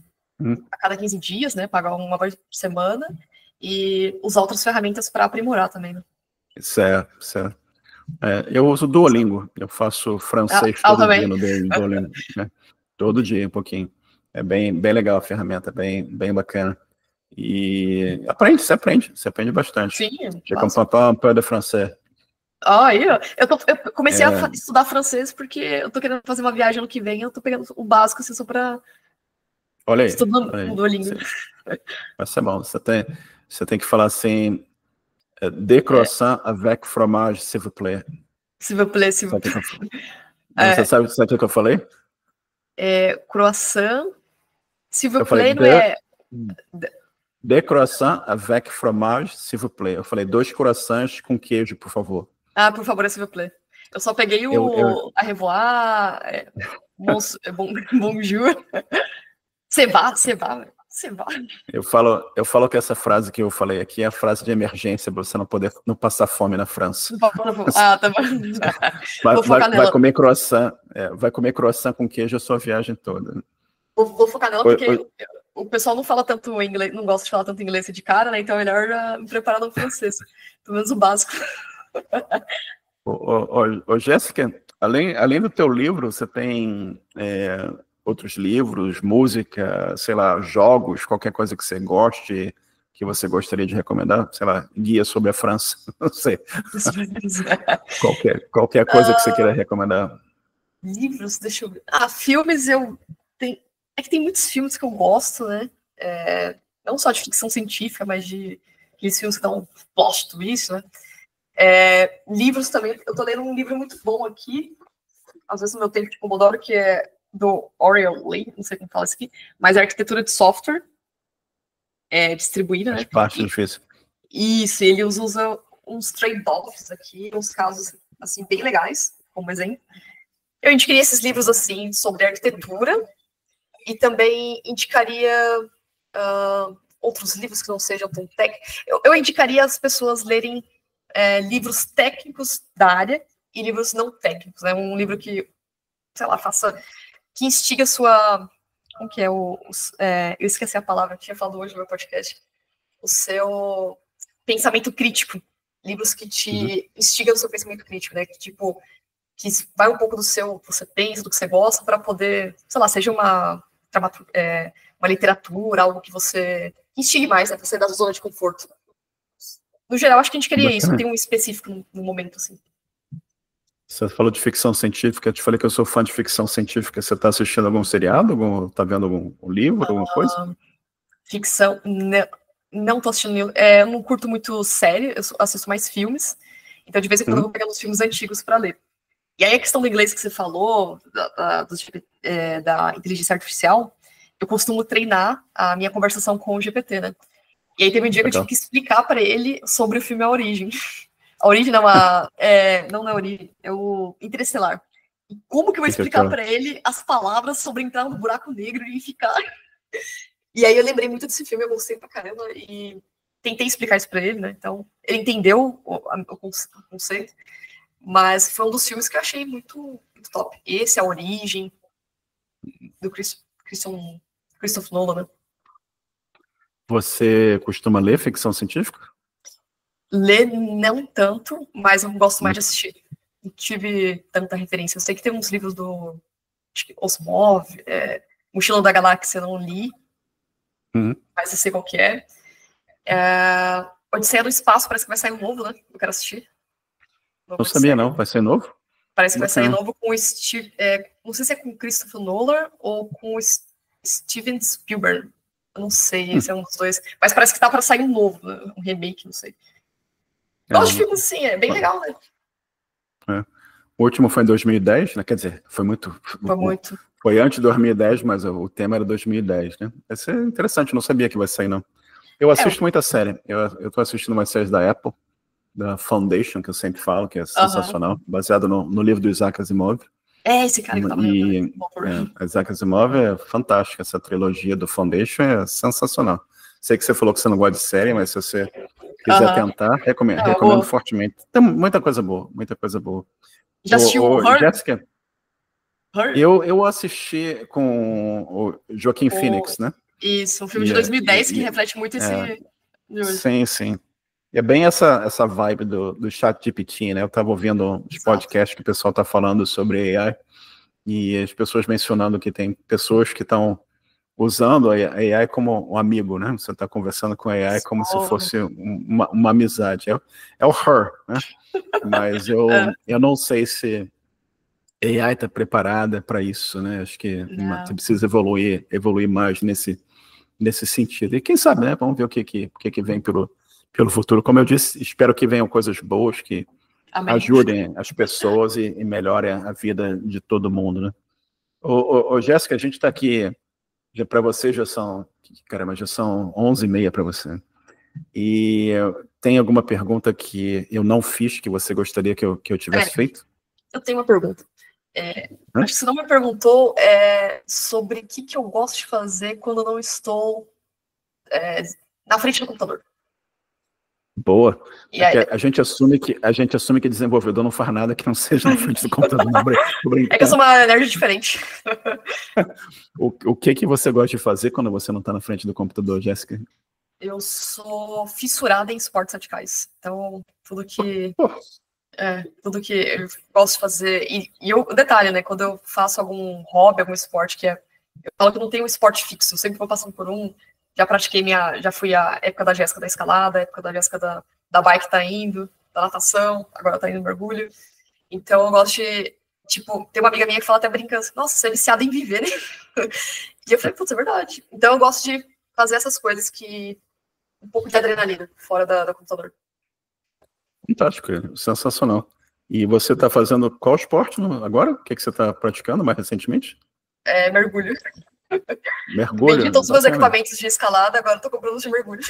a cada 15 dias, né? Pagar uma vez por semana e usar outras ferramentas para aprimorar também, né? Certo. Eu uso Duolingo, eu faço francês todo dia no Duolingo, né? Todo dia, um pouquinho. É bem legal a ferramenta, bem bacana. E você aprende bastante. Sim, J'ai comme papa un peu de français. Aí, ó, eu comecei a estudar francês porque eu tô querendo fazer uma viagem ano que vem, eu tô pegando o básico, assim, só pra Olha aí, estudar olha aí. no Duolingo. Vai ser bom. Você tem que falar assim, de croissant avec fromage, s'il vous plaît. S'il vous plaît, s'il vous Sabe o plaît. Você sabe o que eu falei? Croissant, s'il vous Eu falei, plaît, não é... de croissant avec fromage, s'il vous plaît. Eu falei, 2 croissants com queijo, por favor. Ah, por favor, s'il vous plaît. Eu só peguei o a revoar, bonjour, c'est va. Eu falo que essa frase que eu falei aqui é a frase de emergência para você não passar fome na França. Ah, tá bom. Vou focar nela. Vai comer croissant com queijo a sua viagem toda. Vou focar nela porque o pessoal não fala tanto inglês, não gosta de falar tanto inglês de cara, né? Então é melhor já me preparar no francês. Pelo menos o básico. Jéssica, além do teu livro, você tem outros livros, música, sei lá, jogos, qualquer coisa que você goste, que você gostaria de recomendar? Sei lá, guia sobre a França, não sei. qualquer coisa que você queira recomendar. Livros, deixa eu ver. Filmes É que tem muitos filmes que eu gosto, né? Não só de ficção científica, mas de aqueles filmes que dão plot twist, né? Livros também. Eu tô lendo um livro muito bom aqui, às vezes no meu tempo de Pomodoro, que é do Oriel Lee, não sei como fala isso aqui, mas é arquitetura de software distribuída, né? Parte difícil. Isso, ele usa uns trade-offs aqui, uns casos, assim, bem legais, como exemplo. Eu indicaria esses livros, assim, sobre arquitetura, e também indicaria outros livros que não sejam tão técnicos. Eu indicaria as pessoas lerem livros técnicos da área e livros não técnicos, né? Um livro que, sei lá, que instiga a sua... Como que é? Eu esqueci a palavra, tinha falado hoje no meu podcast. O seu pensamento crítico. Livros que te instigam o seu pensamento crítico, né? Que vai um pouco do seu... que você pensa, do que você gosta, para poder, sei lá, seja uma literatura, algo que você instigue mais, né? Pra sair da zona de conforto. No geral, acho que a gente queria isso. Tem um específico no momento, assim. Você falou de ficção científica, eu te falei que eu sou fã de ficção científica. Você está assistindo algum seriado? Tá vendo algum livro, alguma coisa? Ficção, não tô assistindo. Eu não curto muito série, eu assisto mais filmes. Então, de vez em quando, eu vou pegar uns filmes antigos para ler. E aí, a questão do inglês que você falou, da inteligência artificial, eu costumo treinar a minha conversação com o GPT, né? E aí teve um dia que eu tive que explicar para ele sobre o filme A Origem. A Origem não é a Origem, é o Interestelar. E como que eu vou explicar para ele as palavras sobre entrar no buraco negro e ficar... E aí eu lembrei muito desse filme, eu gostei pra caramba, e tentei explicar isso para ele, né? Então, ele entendeu o conceito, mas foi um dos filmes que eu achei muito, muito top. Esse, A Origem, do Christopher Nolan, né? Você costuma ler ficção científica? Ler não tanto, mas eu gosto mais de assistir. Não tive tanta referência. Eu sei que tem uns livros do Asimov, Mochila da Galáxia, eu não li, mas eu sei qual que é. Odisseia do Espaço, parece que vai sair um novo, né? Eu quero assistir. Não sabia, não. Vai ser novo? Parece que vai sair novo com o Steve... não sei se é com o Christopher Nolan ou com o Steven Spielberg. Eu não sei, esse é um dos dois. Mas parece que tá pra sair um novo, né? Um remake, não sei. Gosto de filmes assim, é bem legal, né? O último foi em 2010, né? Quer dizer, foi muito. Foi antes de 2010, mas o tema era 2010, né? Vai ser interessante, não sabia que vai sair, não. Eu assisto muita série. Eu tô assistindo umas séries da Apple, da Foundation, que eu sempre falo, que é sensacional, baseado no livro do Isaac Asimov. Esse cara que tava Isaac Asimov é fantástico, essa trilogia do Foundation é sensacional. Sei que você falou que você não gosta de série, mas se você quiser tentar, recomendo fortemente. Tem muita coisa boa, muita coisa boa. Já assistiu Her? Jéssica, eu assisti com o Joaquin Phoenix, né? Isso, um filme de 2010 que reflete muito esse... Sim. É bem essa vibe do ChatGPT, né? Eu estava ouvindo os podcasts que o pessoal está falando sobre AI e as pessoas mencionando que tem pessoas que estão usando a AI como um amigo, né? Você está conversando com a AI como se fosse uma amizade. É o her, né? Mas eu não sei se a AI está preparada para isso, né? Acho que você precisa evoluir mais nesse sentido. E quem sabe, né? Vamos ver o que vem pelo futuro. Como eu disse, espero que venham coisas boas que ajudem as pessoas e melhorem a vida de todo mundo, né? Ô, Jéssica, a gente está aqui, para você já são 11h30 para você. E tem alguma pergunta que eu não fiz que você gostaria que eu tivesse feito? Eu tenho uma pergunta. Acho que você não me perguntou sobre o que eu gosto de fazer quando eu não estou na frente do computador. Boa. A gente assume que desenvolvedor não faz nada que não seja na frente do computador. É que eu sou uma nerd diferente. O que você gosta de fazer quando você não está na frente do computador, Jéssica? Eu sou fissurada em esportes radicais. Então, tudo que eu gosto de fazer. Detalhe, né? Quando eu faço algum hobby, algum esporte eu falo que eu não tenho um esporte fixo, eu sempre vou passando por um. Já pratiquei já fui a época da Jéssica da escalada, a época da Jéssica da bike tá indo, da natação, agora tá indo no mergulho. Então eu gosto de, tem uma amiga minha que fala até brincando, nossa, você é viciada em viver, né? E eu falei, putz, é verdade. Então eu gosto de fazer essas coisas um pouco de adrenalina, fora da computador. Fantástico, sensacional. E você está fazendo qual esporte agora? O que você está praticando mais recentemente? Mergulho. Mergulho? Vendi todos os meus equipamentos de escalada, agora estou comprando os de mergulho.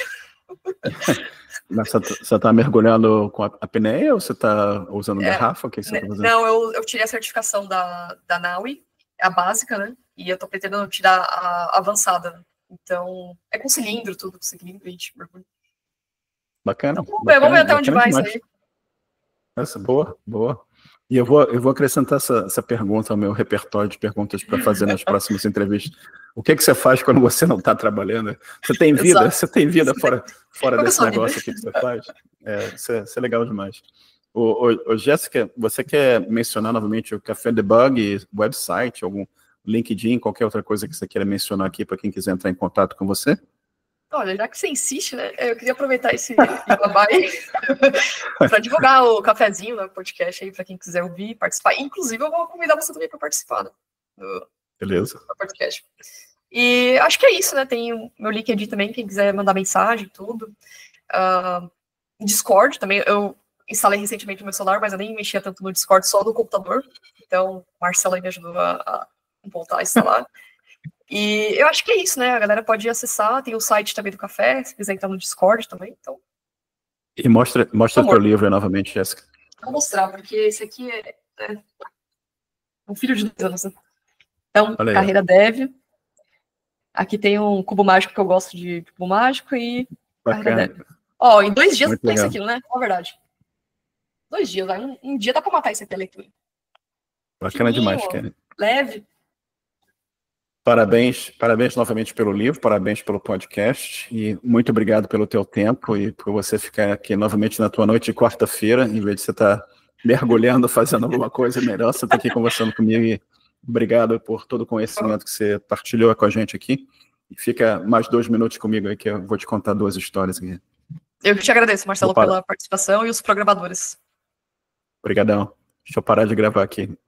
Mas você está mergulhando com a apneia ou você está usando garrafa? O que você está fazendo? Não, eu tirei a certificação da NAUI, a básica, né? E eu estou pretendendo tirar a avançada. Então, é com cilindro, tudo com cilindro, gente, mergulho. Bacana. Então, vamos ver até onde vai isso aí. Essa, boa. E eu vou acrescentar essa pergunta ao meu repertório de perguntas para fazer nas próximas entrevistas. O que você faz quando você não está trabalhando? Você tem vida? Exato. Você tem vida fora desse negócio aqui que você faz? Isso é legal demais. Jéssica, você quer mencionar novamente o Café Debug, website, algum LinkedIn, qualquer outra coisa que você queira mencionar aqui para quem quiser entrar em contato com você? Olha, já que você insiste, né, eu queria aproveitar esse trabalho para divulgar o cafezinho, né, podcast aí, para quem quiser ouvir e participar. Inclusive, eu vou convidar você também para participar, né, Beleza. Do podcast. E acho que é isso, né, tem o meu LinkedIn também, quem quiser mandar mensagem, tudo. Discord também, eu instalei recentemente no meu celular, mas eu nem mexia tanto no Discord, só no computador. Então, o Marcelo aí me ajudou a voltar a instalar. E eu acho que é isso, né? A galera pode acessar, tem o site também do café, se quiser entrar no Discord também, então... E mostra o teu livro novamente, Jéssica. Vou mostrar, porque esse aqui é um filho de 2 anos, né? Então, carreira dev. Aqui tem um cubo mágico que eu gosto de cubo mágico e carreira dev. Ó, em 2 dias tem isso aqui, né? Na verdade. 2 dias, vai. Um dia dá pra matar esse aqui, a leitura. Bacana demais, cara. Leve. Parabéns novamente pelo livro, parabéns pelo podcast e muito obrigado pelo teu tempo e por você ficar aqui novamente na tua noite de quarta-feira, em vez de você estar mergulhando, fazendo alguma coisa melhor, você está aqui conversando comigo e obrigado por todo o conhecimento que você partilhou com a gente aqui. E fica mais 2 minutos comigo aí que eu vou te contar 2 histórias aqui. Eu que te agradeço, Marcelo, pela participação e os programadores. Obrigadão. Deixa eu parar de gravar aqui.